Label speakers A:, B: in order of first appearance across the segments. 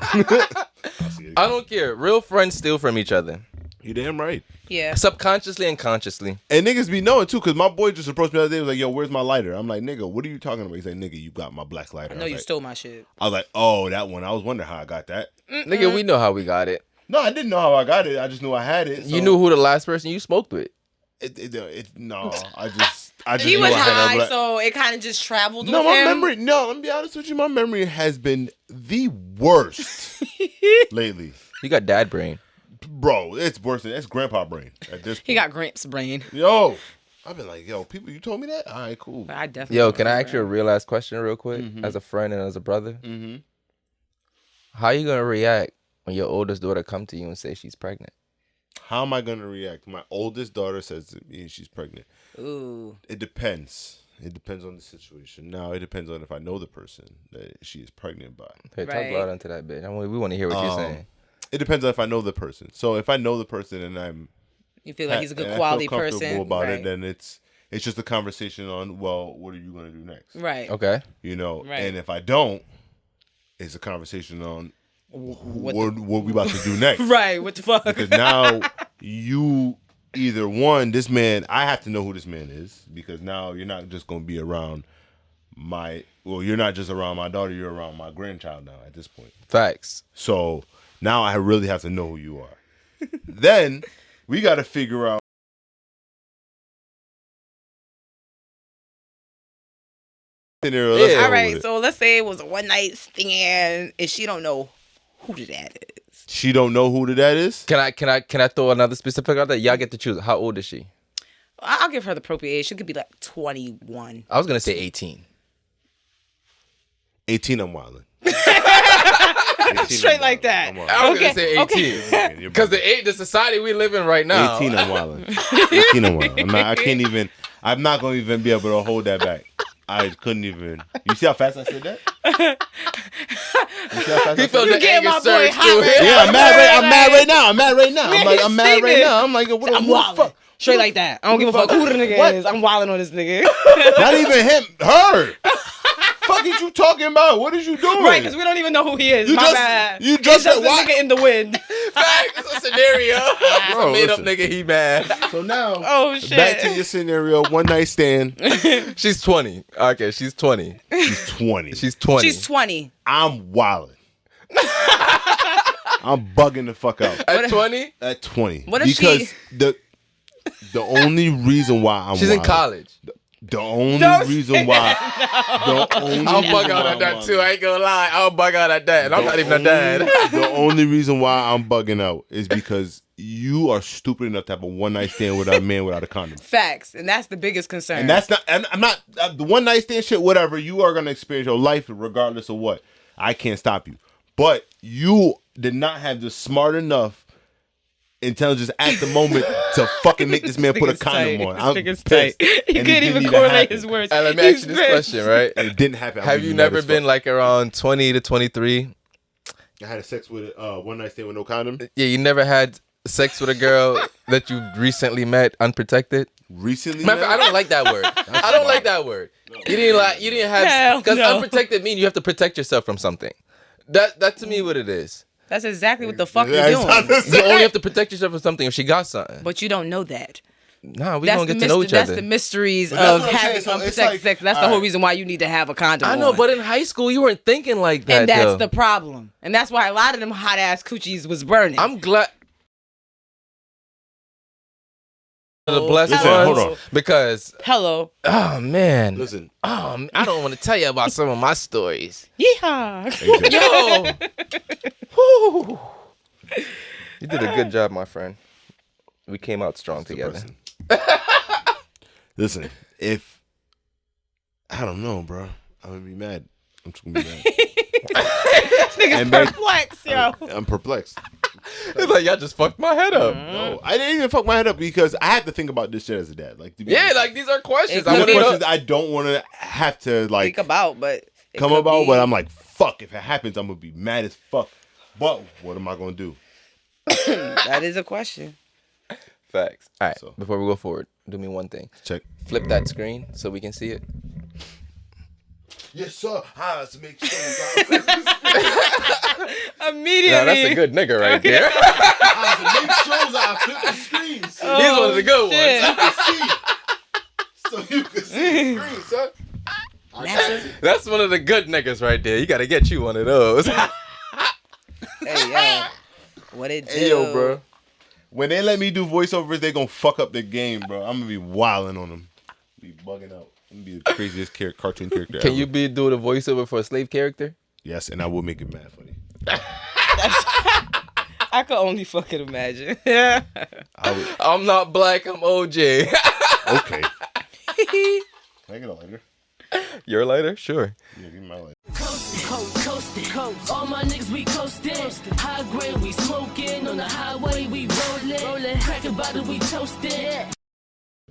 A: I don't care. Real friends steal from each other.
B: You damn right.
C: Yeah.
A: Subconsciously and consciously.
B: And niggas be knowing too, because my boy just approached me the other day. He was like, "Yo, where's my lighter?" I'm like, "Nigga, what are you talking about?" He's like, "Nigga, you got my black lighter."
C: I know you stole my shit.
B: I was like, "Oh, that one." I was wondering how I got that.
A: Nigga, we know how we got it.
B: No, I didn't know how I got it. I just knew I had it. So
A: You knew who the last person you smoked with.
B: No, I just
C: He
B: knew
C: was
B: I had
C: high,
B: that.
C: so it kind of just traveled
B: No,
C: with
B: my
C: him.
B: memory. No, let me be honest with you. My memory has been the worst lately,
A: You got dad brain.
B: bro. It's worse than that's grandpa brain at this point.
C: He got Gramps brain.
B: Yo, I've been like, yo, people, you told me that. All right, cool.
C: I definitely.
A: Yo, can I ask you a real ass question real quick? As a friend and as a brother?
B: Mm-hmm.
A: How you gonna react when your oldest daughter come to you and say she's pregnant?
B: How am I gonna react? My oldest daughter says to me she's pregnant.
C: Ooh.
B: It depends. It depends on the situation. Now, it depends on if I know the person that she is pregnant by.
A: Hey, talk
C: Right.
A: loud into that bitch. We want to hear what you're saying.
B: It depends on if I know the person. So if I know the person and I'm
C: You feel like he's a good
B: and
C: quality
B: I feel comfortable
C: person.
B: about
C: right.
B: it, then it's just a conversation on, well, what are you gonna do next?
C: Right.
A: Okay.
B: You know,
C: Right.
B: and if I don't, it's a conversation on
C: What
B: what we about to do next.
C: Right. What the fuck?
B: Because now you either one, this man, I have to know who this man is, because now you're not just gonna be around you're not just around my daughter, you're around my grandchild now at this point.
A: Facts.
B: So now I really have to know who you are. Then we got to figure out. Scenario. Let's
A: Yeah.
B: go
C: All right.
B: with it.
C: So let's say it was a one night stand, and she don't know who the dad is.
B: She don't know who that is.
A: Can I throw another specific out there? Y'all get to choose. How old is she?
C: I'll give her the appropriate age. She could be like 21.
A: I was gonna say 18.
B: 18, I'm wilding.
C: Straight like that.
A: I was
C: Okay,
A: gonna say 18
B: Okay.
A: because the society we live in right now.
B: 18, I'm wilding. 18, I'm wilding. I'm not going to even be able to hold that back. I couldn't even. You see how fast I said that? You see how fast
A: He felt the
C: getting
A: anger
C: my boy
A: surge
C: hot
A: through
C: right
A: him.
B: Yeah, I'm mad right now. I'm mad right now. I'm mad right
C: Steven.
B: now. I'm like, what
C: I'm
B: the
C: wildin'.
B: fuck?
C: Straight like that. I don't give a fuck who the nigga
B: What?
C: is. I'm wilding on this nigga.
B: Not even him. Her. Fuck is you talking about? What is you doing?
C: Right, because we don't even know who he is.
B: You
C: My
B: just-
C: bad.
B: you
C: It's
B: just
C: just a
B: why-
C: nigga in the wind.
A: Fact, it's a scenario. It's
B: Bro,
A: a made up
B: listen.
A: nigga. He mad.
B: So now,
C: Oh, shit.
B: back to your scenario. One night stand.
A: She's 20. Okay, she's 20.
B: She's 20.
A: She's 20.
C: She's 20.
B: I'm wilding. I'm bugging the fuck out
A: At 20.
B: at 20.
C: What if
B: because the only reason why I'm
A: She's in
B: wilding-
A: college.
B: The only
C: Don't
B: reason
C: say
B: why the only
A: I'll
B: reason
A: bug out
B: why
A: at that
B: I'm
A: too. I ain't gonna lie. I'll bug out at that. And I'm not even a dad.
B: The only reason why I'm bugging out is because you are stupid enough to have a one night stand with a man without a condom.
C: Facts. And that's the biggest concern.
B: And that's not. And I'm not the one night stand shit. Whatever, you are gonna experience your life regardless of what. I can't stop you. But you did not have the smart enough intelligence at the moment to fucking make this man put a
C: nigga's
B: condom
C: tight.
B: on.
C: This
B: I'm
C: nigga's
B: pissed.
C: tight. He
B: And it
C: couldn't
B: didn't
C: even correlate
B: happen.
C: his words.
A: Hey, let me
C: He's
A: ask you this
C: pissed.
A: question, right?
B: And it didn't happen.
A: Have you never been like around 20 to 23?
B: I had sex with one night stand with no condom.
A: Yeah, you never had sex with a girl that you recently met unprotected?
B: Recently,
A: Matter of fact, I don't like that word. I don't like that word. You didn't have
C: Hell
A: because
C: no.
A: unprotected mean you have to protect yourself from something. That to me what it is.
C: That's exactly what the fuck
B: Yeah,
C: you're
B: it's not
C: doing.
B: the
A: You
B: same.
A: only have to protect yourself from something if she got something.
C: But you don't know that.
A: Nah, we
C: That's
A: gonna
C: the
A: get to know each
C: That's
A: other.
C: the mysteries
B: But that's
C: of
B: what I'm saying.
C: having
B: So it's
C: unprotected
B: like,
C: sex. That's the
B: all
C: whole
B: right.
C: reason why you need to have a condom
A: I know,
C: on.
A: but in high school you weren't thinking like that.
C: And that's
A: though.
C: the problem. And that's why a lot of them hot ass coochies was burning.
A: I'm glad. The blessed
B: Listen,
A: ones,
B: hold on.
A: because
C: Hello.
A: oh man,
B: Listen,
A: I don't want to tell you about some of my stories.
C: Yeehaw.
A: Yo, Whew. You did a good job, my friend. We came out strong together.
B: Listen, if I don't know, bro, I'm gonna be mad. I'm just gonna be mad.
C: This nigga's
B: And then-
C: perplexed, yo.
B: I'm perplexed.
A: It's like y'all just fucked my head up.
B: No, I didn't even fuck my head up because I have to think about this shit as a dad. Like, to be
A: Yeah,
B: honest.
A: like these are questions.
C: It
A: I
C: could
A: want
C: be
A: to know.
B: questions I don't want to have to like
C: Think about, but it
B: come
C: could
B: about,
C: be-
B: but I'm like, fuck. If it happens, I'm gonna be mad as fuck. But what am I gonna do?
C: That is a question.
A: Facts. All right,
B: So-
A: before we go forward, do me one thing.
B: Check.
A: Flip that screen so we can see it.
B: Yes, sir. Let's make sure.
C: I'm immediately.
A: Now that's a good nigga right there.
B: Make shows I flip the screens so
A: He's one of the good
C: shit.
A: ones.
B: you can see. So you can see the screen, son.
C: Massive.
A: That's one of the good niggas right there. You gotta get you one of those.
C: Hey, yo. What it do?
B: Hey, yo, bro. When they let me do voiceovers, they gonna fuck up the game, bro. I'm gonna be wilding on them. Be bugging out. I'm gonna be the craziest cartoon character
A: Can
B: ever.
A: you do the voiceover for a slave character?
B: Yes, and I will make it mad funny.
C: I could only fucking imagine.
A: I'm not black, I'm OJ.
B: Okay. Can I get a lighter?
A: You're a lighter? Sure.
B: Yeah, give me my lighter.
D: Coastin'. All my niggas, we coastin'. High grade, we smoking. On the highway, we rollin'. Crackin' bottle, we toastin'.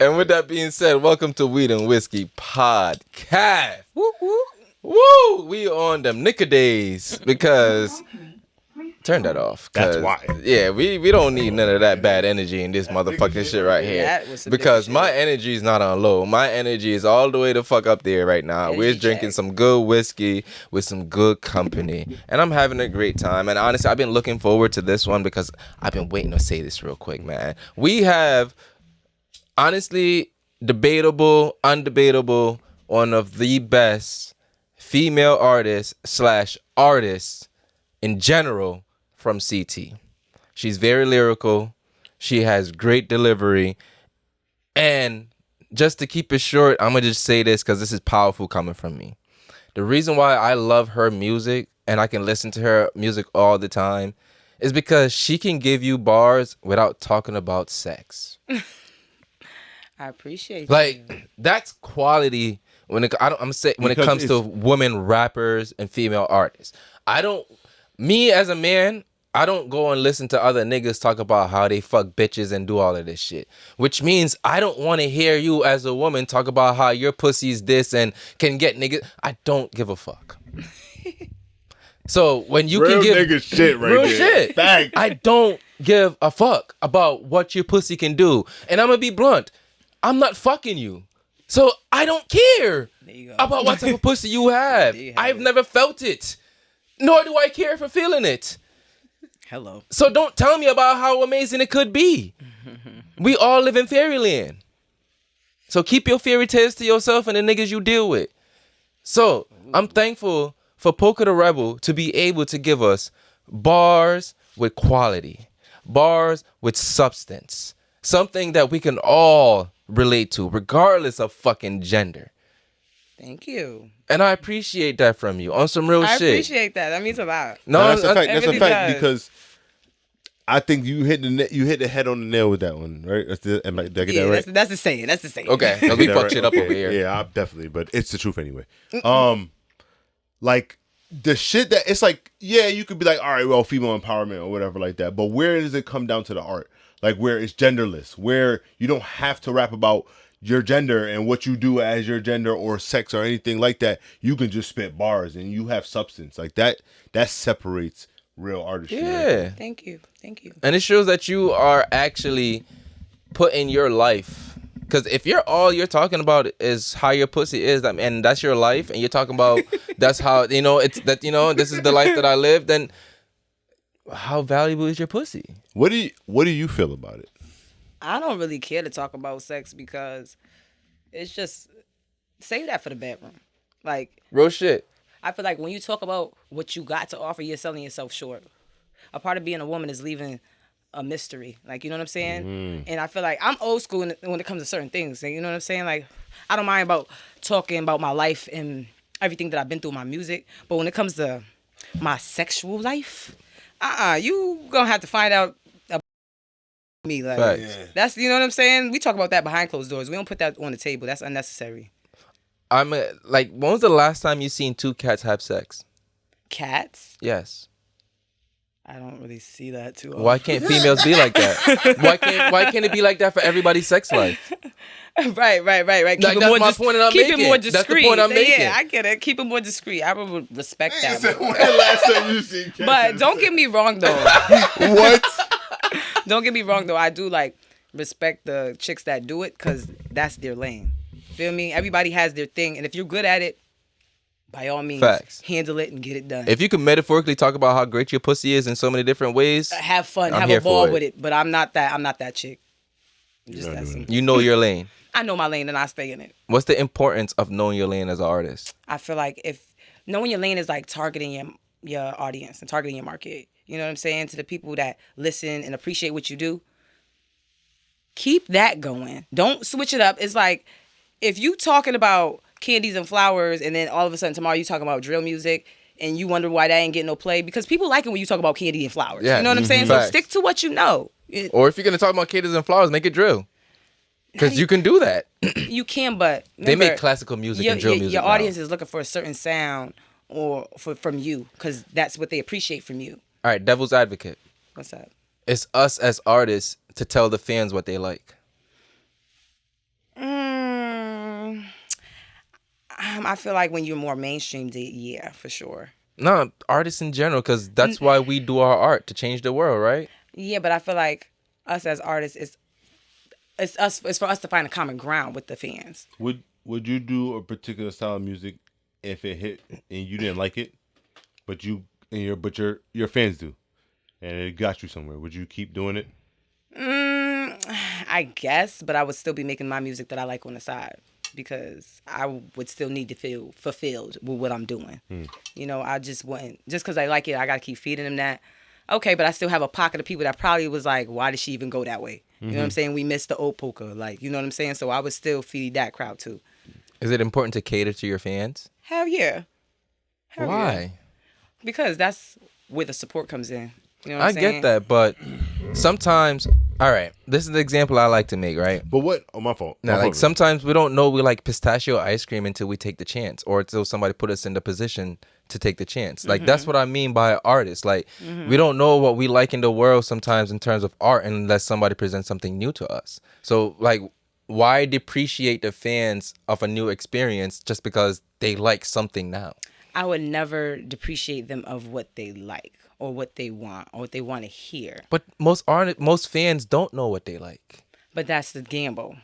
A: And with that being said, welcome to Weed and Whiskey Podcast.
C: Woo, woo.
A: Woo! We on them nigga days because turn that off.
B: That's why.
A: Yeah, we don't need none of that bad energy in this motherfucking shit right here.
C: That was some
A: Because
C: nigga
A: my
C: shit.
A: energy is not on low. My energy is all the way the fuck up there right now.
C: Energy
A: We're drinking
C: check.
A: some good whiskey with some good company. And I'm having a great time. And honestly, I've been looking forward to this one because I've been waiting to say this real quick, man. We have honestly, debatable, undebatable, one of the best female artists / artists in general from CT. She's very lyrical. She has great delivery. And just to keep it short, I'm going to just say this because this is powerful coming from me. The reason why I love her music and I can listen to her music all the time is because she can give you bars without talking about sex.
C: I appreciate
A: Like that's quality when it when it
B: Because
A: comes to
B: it's-
A: women rappers and female artists. Me as a man, I don't go and listen to other niggas talk about how they fuck bitches and do all of this shit. Which means I don't want to hear you as a woman talk about how your pussy's this and can get niggas. I don't give a fuck. So when you
B: Real
A: can give
B: nigga shit right
A: real
B: there.
A: shit,
B: Thanks.
A: I don't give a fuck about what your pussy can do. And I'm gonna be blunt. I'm not fucking you. So I don't care
C: There you go.
A: about what type of pussy you have.
C: There you have
A: I've
C: it.
A: never felt it. Nor do I care for feeling it.
C: Hello.
A: So don't tell me about how amazing it could be. We all live in fairyland. So keep your fairy tales to yourself and the niggas you deal with. So I'm thankful for Pocah the Rebel to be able to give us bars with quality, bars with substance, something that we can all relate to, regardless of fucking gender.
C: Thank you.
A: And I appreciate that from you on some real
C: I
A: shit.
C: appreciate that. That means a lot.
A: No,
B: No, that's a fact.
C: it
B: That's a
C: really
B: fact
C: does.
B: because I think you hit the head on the nail with that one, right? Did I get
C: Yeah,
B: that right?
C: that's the saying. That's the saying.
A: Okay, 'cause we
B: Get that
A: fuck
B: right?
A: shit up
B: Okay.
A: over here.
B: Yeah, definitely, but it's the truth anyway. Like the shit that it's like, yeah, you could be like, all right, well, female empowerment or whatever like that, but where does it come down to the art? Like where it's genderless, where you don't have to rap about your gender and what you do as your gender or sex or anything like that. You can just spit bars and you have substance like that. That separates real artistry. right there.
A: Yeah.
C: Thank you. Thank you.
A: And it shows that you are actually putting your life. Because if you're talking about is how your pussy is, and that's your life, and you're talking about that's how it's that this is the life that I live, then how valuable is your pussy?
B: What do you feel about it?
C: I don't really care to talk about sex because it's just save that for the bedroom. Like
A: Real shit.
C: I feel like when you talk about what you got to offer, you're selling yourself short. A part of being a woman is leaving a mystery. Like, you know what I'm saying? And I feel like I'm old school when it comes to certain things. You know what I'm saying? Like, I don't mind about talking about my life and everything that I've been through in my music. But when it comes to my sexual life, you gonna have to find out about me. Like,
A: Facts.
C: that's, you know what I'm saying? We talk about that behind closed doors. We don't put that on the table. That's unnecessary.
A: Like, when was the last time you seen two cats have sex?
C: Cats?
A: Yes.
C: I don't really see that too often.
A: Why can't females be like that? Why can't it be like that for everybody's sex life?
C: Right.
A: Like, that's my point that I'm
C: keep
A: making.
C: it more
A: That's the
C: discreet.
A: point I'm making.
C: Yeah, I get it. Keep it more discreet. I would respect that.
B: When the last time you seen cats?
C: But don't get me wrong though.
B: What?
C: Don't get me wrong though. I do like respect the chicks that do it because that's their lane. Feel me? Everybody has their thing, and if you're good at it, by all means,
A: Facts.
C: handle it and get it done.
A: If you can metaphorically talk about how great your pussy is in so many different ways,
C: Have fun,
A: I'm
C: have
A: here
C: a ball
A: for
C: with it. But I'm not that chick. Just
B: not
C: that
B: doing
C: simple.
A: you know your lane.
C: I know my lane and I stay in it.
A: What's the importance of knowing your lane as an artist?
C: I feel like if knowing your lane is like targeting your audience and targeting your market. You know what I'm saying? To the people that listen and appreciate what you do. Keep that going. Don't switch it up. It's like if you talking about candies and flowers and then all of a sudden tomorrow you talking about drill music and you wonder why that ain't getting no play because people like it when you talk about candy and flowers.
A: Yeah,
C: You know what I'm saying?
A: facts.
C: So stick to what you know.
A: Or if you're gonna talk about candies and flowers, make it drill. Because you can do that.
C: You can, but
A: They
C: remember,
A: make classical music and drill music
C: Your
A: now.
C: audience is looking for a certain sound or from you because that's what they appreciate from you.
A: All right, devil's advocate.
C: What's up?
A: It's us as artists to tell the fans what they like.
C: I feel like when you're more mainstream, yeah, for sure.
A: No, artists in general, because that's why we do our art, to change the world, right?
C: Yeah, but I feel like us as artists, it's for us to find a common ground with the fans.
B: Would you do a particular style of music if it hit and you didn't like it, but your fans do, and it got you somewhere? Would you keep doing it?
C: I guess, but I would still be making my music that I like on the side because I would still need to feel fulfilled with what I'm doing. You know, I just wouldn't, just because I like it, I got to keep feeding them that. Okay, but I still have a pocket of people that probably was like, why did she even go that way? You know what I'm saying? We missed the old Pocah. Like, you know what I'm saying? So I would still feed that crowd too.
A: Is it important to cater to your fans?
C: Hell yeah. Hell
A: Why?
C: yeah. Because that's where the support comes in. You know what
A: I
C: I'm saying?
A: get that, but sometimes, all right, this is the example I like to make, right?
B: But what? Oh, my fault.
A: Now,
B: My
A: like
B: fault.
A: sometimes we don't know we like pistachio ice cream until we take the chance, or until somebody put us in the position to take the chance. Like that's what I mean by artist. Like we don't know what we like in the world sometimes in terms of art unless somebody presents something new to us. So like, why depreciate the fans of a new experience just because they like something now?
C: I would never depreciate them of what they like or what they want or what they want to hear.
A: But most fans don't know what they like.
C: But that's the gamble.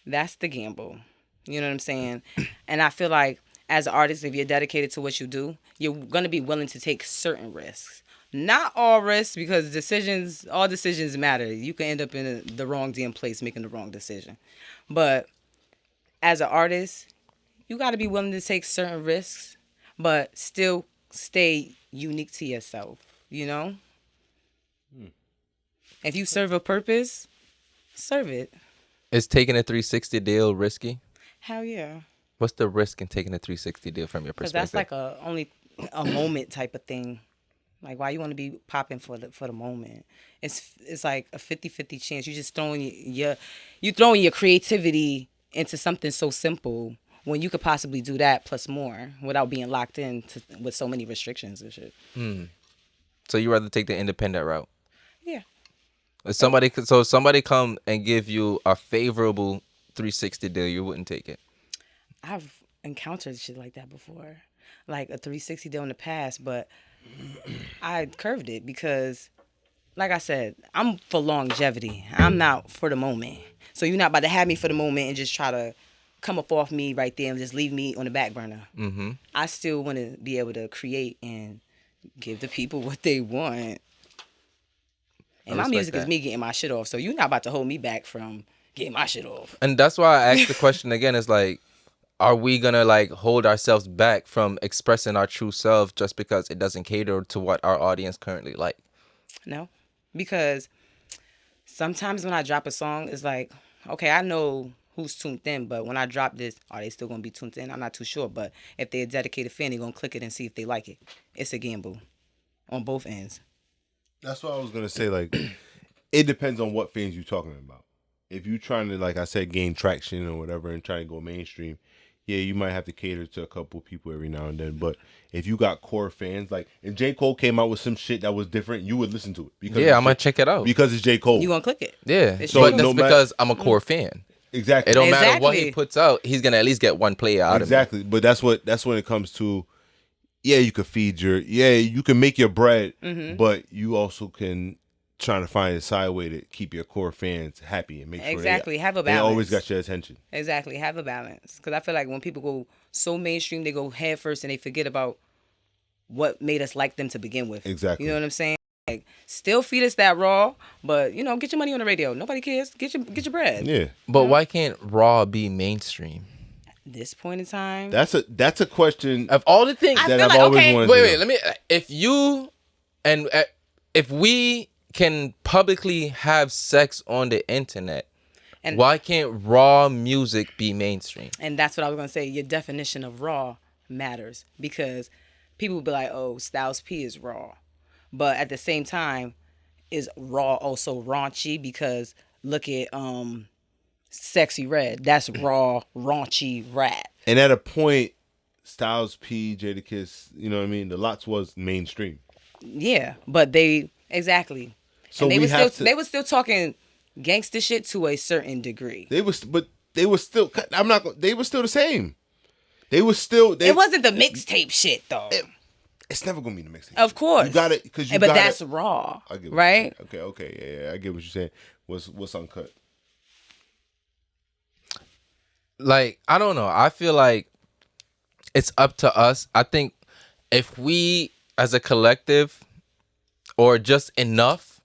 C: That's the gamble. You know what I'm saying? And I feel like as an artist, if you're dedicated to what you do, you're going to be willing to take certain risks. Not all risks, because all decisions matter. You can end up in the wrong damn place making the wrong decision. But as an artist, you got to be willing to take certain risks, but still stay unique to yourself, you know? If you serve a purpose, serve it.
A: Is taking a 360 deal risky?
C: Hell yeah.
A: What's the risk in taking a 360 deal from your
C: Because
A: perspective?
C: that's like only a moment type of thing. Like, why you want to be popping for the moment? It's like a 50-50 chance. You just throwing your creativity into something so simple when you could possibly do that plus more without being locked in with so many restrictions and shit.
A: So you rather take the independent route?
C: Yeah.
A: If somebody come and give you a favorable 360 deal, you wouldn't take it.
C: I've encountered shit like that before, like a 360 deal in the past, but I curved it because, like I said, I'm for longevity. I'm not for the moment. So you're not about to have me for the moment and just try to come up off me right there and just leave me on the back burner. Mm-hmm. I still want to be able to create and give the people what they want. And my music is me getting my shit off. So you're not about to hold me back from getting my shit off.
A: And that's why I asked the question again. Is like, are we gonna like hold ourselves back from expressing our true self just because it doesn't cater to what our audience currently like?
C: No, because sometimes when I drop a song, it's like, okay, I know who's tuned in, but when I drop this, are they still gonna be tuned in? I'm not too sure, but if they're a dedicated fan, they're gonna click it and see if they like it. It's a gamble on both ends.
B: That's what I was gonna say. Like, it depends on what fans you're talking about. If you're trying to, like I said, gain traction or whatever and trying to go mainstream, yeah, you might have to cater to a couple people every now and then. But if you got core fans, like if J. Cole came out with some shit that was different, you would listen to it. Because
A: Yeah, I'm gonna check it out.
B: because it's J. Cole.
C: You gonna click it?
A: Yeah,
C: It's
A: but
C: true.
A: that's
B: no matter-
A: because I'm a core fan.
B: Exactly.
A: It don't matter what he
C: Exactly.
A: puts out, he's gonna at least get one play out of
B: Exactly. But that's when it comes to, you can feed you can make your bread, but you also can trying to find a side way to keep your core fans happy and make sure
C: Exactly. Have a
B: they always
C: balance.
B: got your attention.
C: Exactly. Have a balance. Because I feel like when people go so mainstream, they go head first and they forget about what made us like them to begin with.
B: Exactly.
C: You know what I'm saying? Like, still feed us that raw, but get your money on the radio. Nobody cares. Get your bread.
B: Yeah.
A: But why can't raw be mainstrim?
C: This point in time,
B: That's a question
A: Of all the things
C: I
B: that
C: feel
B: I've
C: like,
B: always
C: okay,
B: wanted
A: wait,
B: to
A: wait.
B: know.
A: Let me. If you and if we can publicly have sex on the internet,
C: And-
A: why can't raw music be mainstream?
C: and that's what I was gonna say. Your definition of raw matters because people will be like, "Oh, Styles P is raw," but at the same time, is raw also raunchy? Because look at Sexy Red. That's raw, raunchy rap.
B: And at a point, Styles P, Jadakiss, you know what I mean? The Lots was mainstream.
C: Yeah, but they exactly.
B: So
C: And they
B: we
C: were
B: have
C: still they were still talking gangster shit to a certain degree.
B: They were still. I'm not. They were still the same. They were still.
C: It wasn't the mixtape shit though.
B: It's never gonna be the mixtape.
C: Of course,
B: You got it because you.
C: But
B: got
C: that's
B: it.
C: raw,
B: I get what
C: right?
B: you're saying. Okay, yeah, I get what you're saying. What's uncut?
A: Like, I don't know. I feel like it's up to us. I think if we as a collective or just enough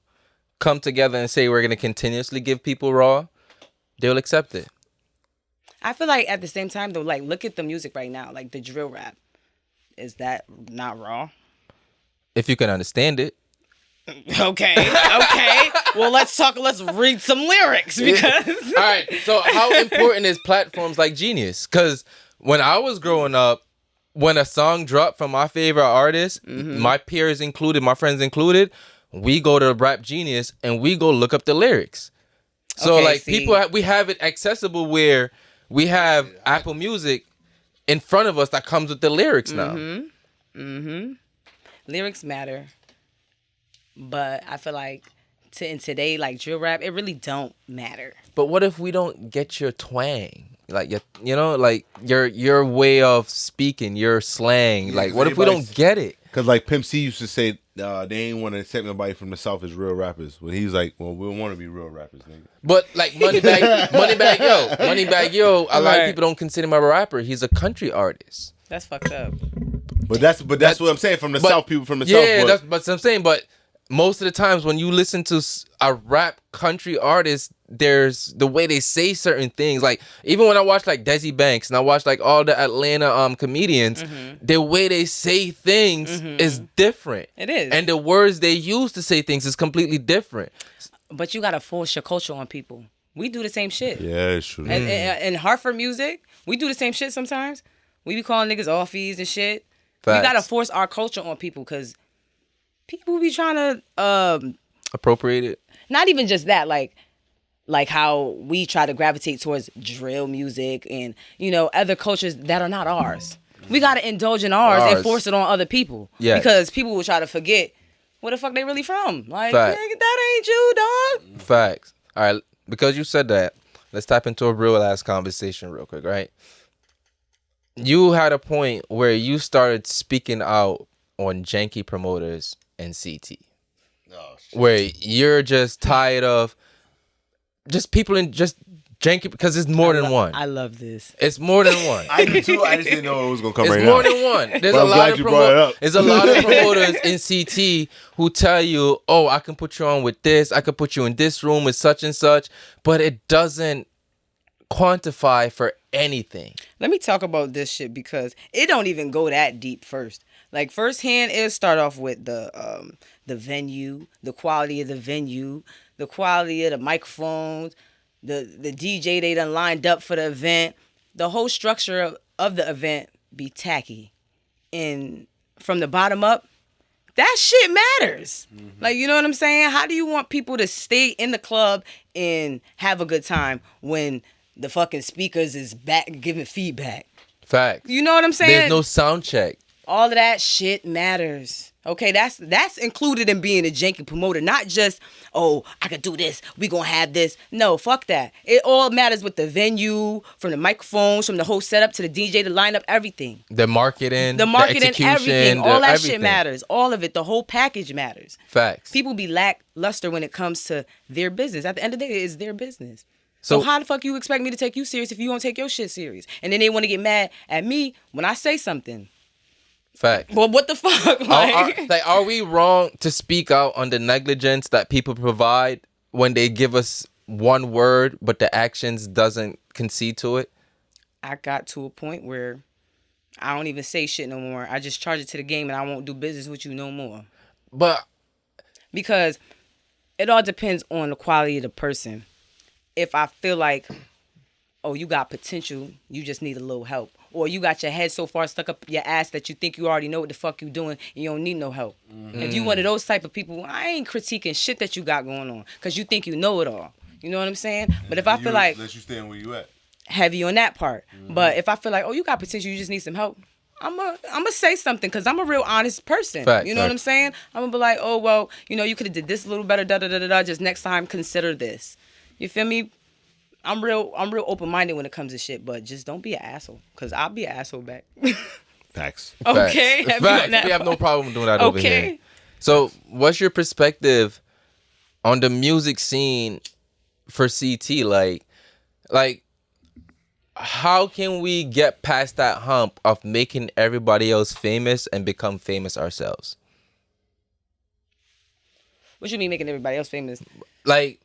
A: come together and say we're going to continuously give people raw, they'll accept it.
C: I feel like at the same time though, like look at the music right now, like the drill rap. Is that not raw?
A: If you can understand it.
C: Okay. Well, let's read some lyrics because
A: All right. So how important is platforms like Genius? Because when I was growing up, when a song dropped from my favorite artist, my peers included, my friends included, we go to Rap Genius and we go look up the lyrics. So
C: Okay,
A: like
C: see.
A: we have it accessible where we have Apple Music in front of us that comes with the lyrics now.
C: lyrics matter. But I feel like in today, like drill rap, it really don't matter.
A: But what if we don't get your twang? Like your way of speaking, your slang. Like what if we don't get it?
B: Because like Pimp C used to say, they ain't want to accept nobody from the South as real rappers. When he's like, well, we don't want to be real rappers, nigga.
A: But like Moneybag Yo, a lot of people don't consider him a rapper. He's a country artist.
C: That's fucked up.
B: But that's what I'm saying from the South. People from the South.
A: Yeah,
B: but-
A: that's what I'm saying. But most of the times when you listen to a rap country artist, there's the way they say certain things. Like even when I watch like Desi Banks and I watch like all the Atlanta comedians, the way they say things is different.
C: It is.
A: And the words they use to say things is completely different.
C: But you gotta force your culture on people. We do the same shit.
B: Yeah, it's true.
C: And in Hartford music, we do the same shit sometimes. We be calling niggas offies and shit.
A: Facts.
C: We gotta force our culture on people because people be trying to
A: Appropriate it.
C: not even just that, like how we try to gravitate towards drill music and other cultures that are not ours. We gotta indulge in ours and force it on other people.
A: Yes.
C: Because people will try to forget where the fuck they really from. Like,
A: Fact.
C: nigga, that ain't you, dog.
A: Facts. All right, because you said that, let's tap into a real ass conversation real quick, right? You had a point where you started speaking out on janky promoters and CT. Where you're just tired of just people in just janky because it's more than one.
C: I love this.
A: It's more than one.
B: I do too. I just didn't know it was gonna come
A: It's
B: right
A: more
B: now.
A: than one. There's
B: But
A: a
B: I'm
A: lot
B: glad
A: of
B: you brought it up.
A: there's a lot of promoters in CT who tell you, "Oh, I can put you on with this. I can put you in this room with such and such," but it doesn't quantify for anything.
C: Let me talk about this shit because it don't even go that deep first. Like firsthand, it'll start off with the venue, the quality of the venue, the quality of the microphones, the DJ they done lined up for the event. The whole structure of the event be tacky. And from the bottom up, that shit matters. Like, you know what I'm saying? How do you want people to stay in the club and have a good time when the fucking speakers is back giving feedback?
A: Facts.
C: You know what I'm saying?
A: There's no sound check.
C: All of that shit matters. Okay, that's included in being a janky promoter, not just, oh, I could do this, we gonna have this. No, fuck that. It all matters with the venue, from the microphones, from the whole setup to the DJ, the lineup, everything.
A: The marketing,
C: The marketing,
A: execution,
C: everything, all that
A: everything.
C: shit matters. All of it, the whole package matters.
A: Facts.
C: People be lackluster when it comes to their business. At the end of the day, it's their business.
A: So-
C: So how the fuck you expect me to take you serious if you don't take your shit serious? And then they want to get mad at me when I say something.
A: Facts.
C: Well, what the fuck?
A: Are we wrong to speak out on the negligence that people provide when they give us one word, but the actions doesn't concede to it?
C: I got to a point where I don't even say shit no more. I just charge it to the game and I won't do business with you no more.
A: But
C: Because it all depends on the quality of the person. If I feel like, oh, you got potential, you just need a little help. Or you got your head so far stuck up your ass that you think you already know what the fuck you doing and you don't need no help. If you one of those type of people, I ain't critiquing shit that you got going on because you think you know it all. You know what I'm saying? But if I feel like
B: let you stand where you at.
C: heavy on that part. But if I feel like, oh, you got potential, you just need some help, I'm a say something because I'm a real honest person.
A: Fact,
C: you know what I'm saying? I'm gonna be like, oh, well, you could have did this a little better, da-da-da-da-da, just next time consider this. You feel me? I'm real open-minded when it comes to shit, but just don't be an asshole because I'll be an asshole back.
B: Facts.
C: Okay?
A: Facts.
C: Heavy on
A: Facts.
C: that
A: We have no
C: part.
A: problem doing that over
C: Okay.
A: here. So, what's your perspective on the music scene for CT? Like, how can we get past that hump of making everybody else famous and become famous ourselves?
C: What you mean making everybody else famous?
A: Like,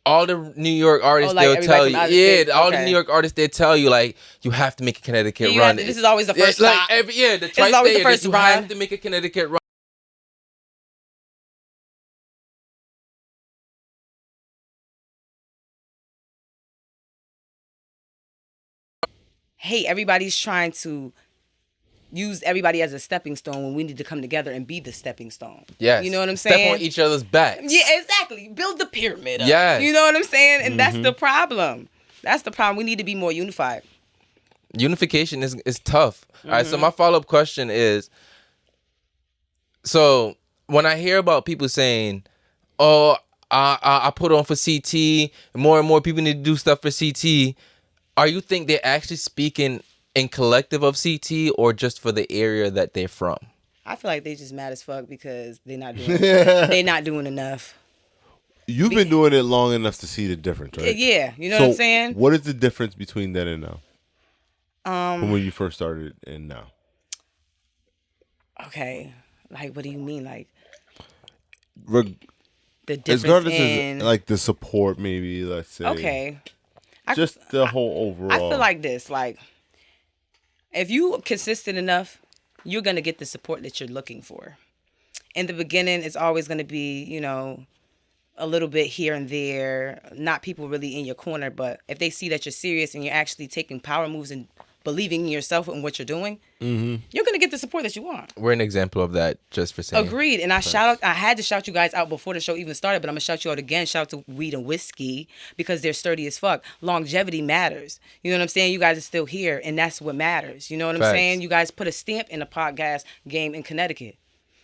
A: all the New York artists,
C: like
A: they'll
C: everybody
A: tell
C: from
A: you.
C: out of
A: Yeah,
C: state?
A: all the
C: Okay.
A: New York artists, they tell you, like, you have to make a Connecticut
C: You
A: run.
C: have to- this is always the first
A: like
C: stop.
A: the
C: It's always the
A: tri-state,
C: first
A: you
C: run.
A: have to make a Connecticut run.
C: Hey, everybody's trying to use everybody as a stepping stone when we need to come together and be the stepping stone.
A: Yes.
C: You know what I'm
A: Step
C: saying?
A: on each other's backs.
C: Yeah, exactly. Build the pyramid up.
A: Yes.
C: You know what I'm saying? And that's the problem. That's the problem. We need to be more unified.
A: Unification is tough. All right, so my follow-up question is, so when I hear about people saying, oh, I put on for CT, more and more people need to do stuff for CT, are you think they're actually speaking in collective of CT or just for the area that they're from?
C: I feel like they just mad as fuck because they're not doing enough.
B: You've been doing it long enough to see the difference, right?
C: Yeah, you know what I'm saying?
B: What is the difference between then and now? From when you first started and now?
C: Okay. Like, what do you mean? Like,
B: Reg-
C: the difference
B: regardless
C: in...
B: of like the support, maybe, let's say.
C: Okay.
B: Just the whole overall.
C: I feel like this. Like, if you consistent enough, you're going to get the support that you're looking for. In the beginning, it's always going to be, a little bit here and there, not people really in your corner. But if they see that you're serious and you're actually taking power moves and believing in yourself and what you're doing, you're going to get the support that you want.
A: We're an example of that, just for saying.
C: Agreed. And I had to shout you guys out before the show even started, but I'm going to shout you out again. Shout out to Weed and Whiskey because they're sturdy as fuck. Longevity matters. You know what I'm saying? You guys are still here, and that's what matters. You know what I'm
A: Facts.
C: saying? You guys put a stamp in the podcast game in Connecticut.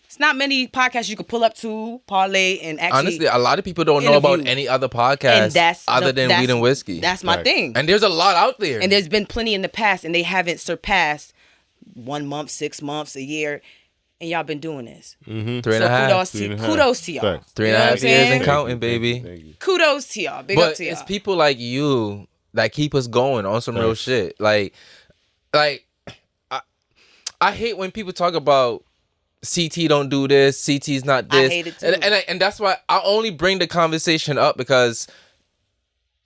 C: It's not many podcasts you could pull up to, parlay, and actually...
A: Honestly, a lot of people don't know about
C: interview.
A: any other podcast other than Weed and Whiskey.
C: That's my thing.
A: And there's a lot out there.
C: And there's been plenty in the past, and they haven't surpassed 1 month, 6 months, a year, and y'all been doing this.
A: 3.5.
C: Kudos to y'all.
B: Facts.
A: 3.5
C: You know what I'm
A: years
C: saying?
A: and counting, baby.
B: Thank you.
C: Kudos to y'all. Big up
A: But
C: to y'all.
A: it's people like you that keep us going on some real
B: Facts.
A: shit. Like I hate when people talk about CT don't do this, CT's not this.
C: I hate it too.
A: And that's why I only bring the conversation up because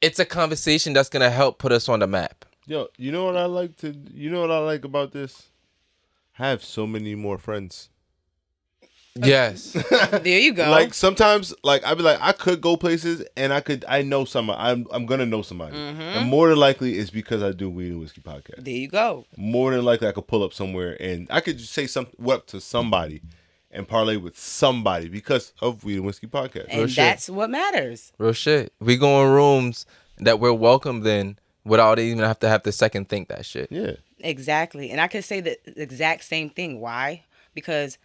A: it's a conversation that's gonna help put us on the map.
B: Yo, you know what I like about this? I have so many more friends.
A: Yes.
C: There you go.
B: Like sometimes, like I'd be like, I could go places, and I know somebody. I'm gonna know somebody, and more than likely it's because I do Weed and Whiskey podcast.
C: there you go.
B: More than likely, I could pull up somewhere, and I could just say what to somebody, and parlay with somebody because of Weed and Whiskey podcast.
C: And
A: shit.
C: that's what matters.
A: Real shit. We go in rooms that we're welcomed in without even have to second think that shit.
B: Yeah,
C: Exactly. And I could say the exact same thing. Why? Because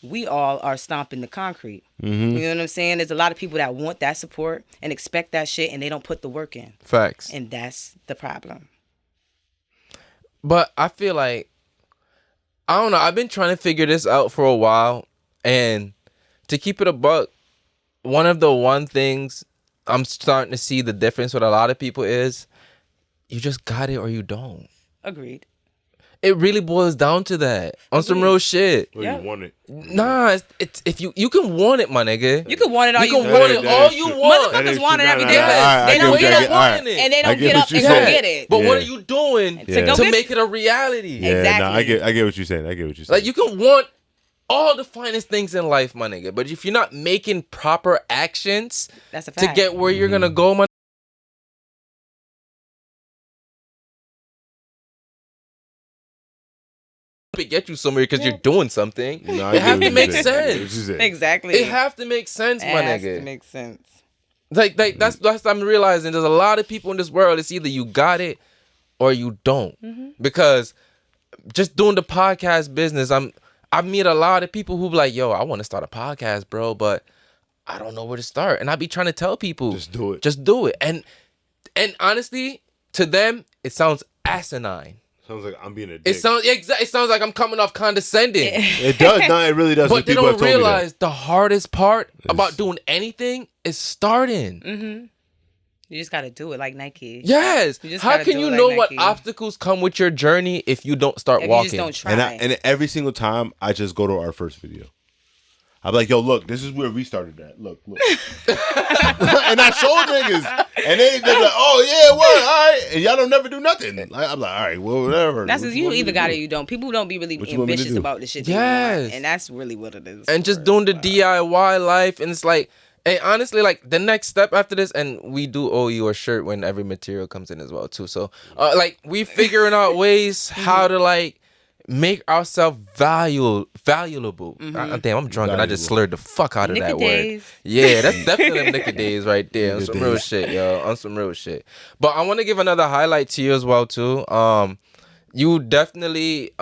C: we all are stomping the concrete.
B: Mm-hmm.
C: You know what I'm saying? There's a lot of people that want that support and expect that shit, and they don't put the work in.
A: Facts.
C: And that's the problem.
A: But I feel like, I don't know. I've been trying to figure this out for a while, and to keep it a buck, one things I'm starting to see the difference with a lot of people is you just got it or you don't.
C: Agreed.
A: It really boils down to that on some real shit.
B: Well,
C: Yeah.
B: you want it.
A: Nah, it's if you can want it, my nigga.
C: You can want it all
A: You
C: you
A: can
C: want.
A: want it all you want.
B: That is
C: Motherfuckers want it
B: true.
C: every
B: Nah,
C: day.
B: nah, nah,
C: They
B: I
C: don't
B: get
C: get
B: what
C: up
B: you- all right.
C: and they
B: I
C: don't
B: get
C: get
B: what
C: up
B: you're
C: and go
B: saying.
C: get it.
A: But what
B: Yeah.
A: are you doing
C: To go
A: to
C: get
A: make it a reality?
B: Yeah,
C: Exactly.
B: nah, I get what you're saying. I get what you're saying.
A: Like, you can want all the finest things in life, my nigga, but if you're not making proper actions
C: That's a
A: to
C: fact.
A: get where you're gonna go, my it get you somewhere because you're doing something.
B: No, I
A: It
B: get
A: have
B: what
A: to
B: you're
A: make
B: saying. I get what
A: sense.
B: you're saying.
C: Exactly.
A: It have to make sense,
C: It
A: my
C: has
A: nigga.
C: to make sense.
A: Like that's I'm realizing there's a lot of people in this world. It's either you got it or you don't. Because just doing the podcast business, I meet a lot of people who be like, yo, I want to start a podcast, bro, but I don't know where to start. And I be trying to tell people,
B: Just do it.
A: Just do it. And honestly, to them, it sounds asinine.
B: Sounds like I'm being a dick.
A: It sounds like I'm coming off condescending.
B: It does. No, it really does.
A: But they
B: People have
A: don't
B: told me that.
A: realize the hardest part about doing anything is starting.
C: You just gotta do it like Nike.
A: Yes.
C: You just
A: How
C: gotta
A: can
C: do
A: you
C: it like
A: know what
C: Nike.
A: obstacles come with your journey if you don't start
C: If
A: walking?
C: you just don't try.
B: And every single time, I just go to our first video. I'm like, yo, look, this is where we started at. Look. And I showed niggas. And they're like, oh, yeah, word, all right. And y'all don't never do nothing. I'm like, all right, well, whatever.
C: That's
B: What
C: you
B: want me
C: either
B: to
C: got
B: do?
C: it or you don't. People don't be really
B: What you want me to
C: ambitious
B: do?
C: about the shit they
A: Yes.
C: want. And that's really what it is.
A: And just
C: for
A: doing the
C: us.
A: DIY life. And it's like, and honestly, like the next step after this, and we do owe you a shirt when every material comes in as well, too. So, like, we figuring out ways how to, like, make ourselves valuable. Damn, I'm drunk and I just slurred the fuck out of that word.
C: Days.
A: Yeah, that's definitely them nigga days right there. On
B: Nigga
A: some real
B: days.
A: shit, yo. On some real shit. But I want to give another highlight to you as well, too. You definitely,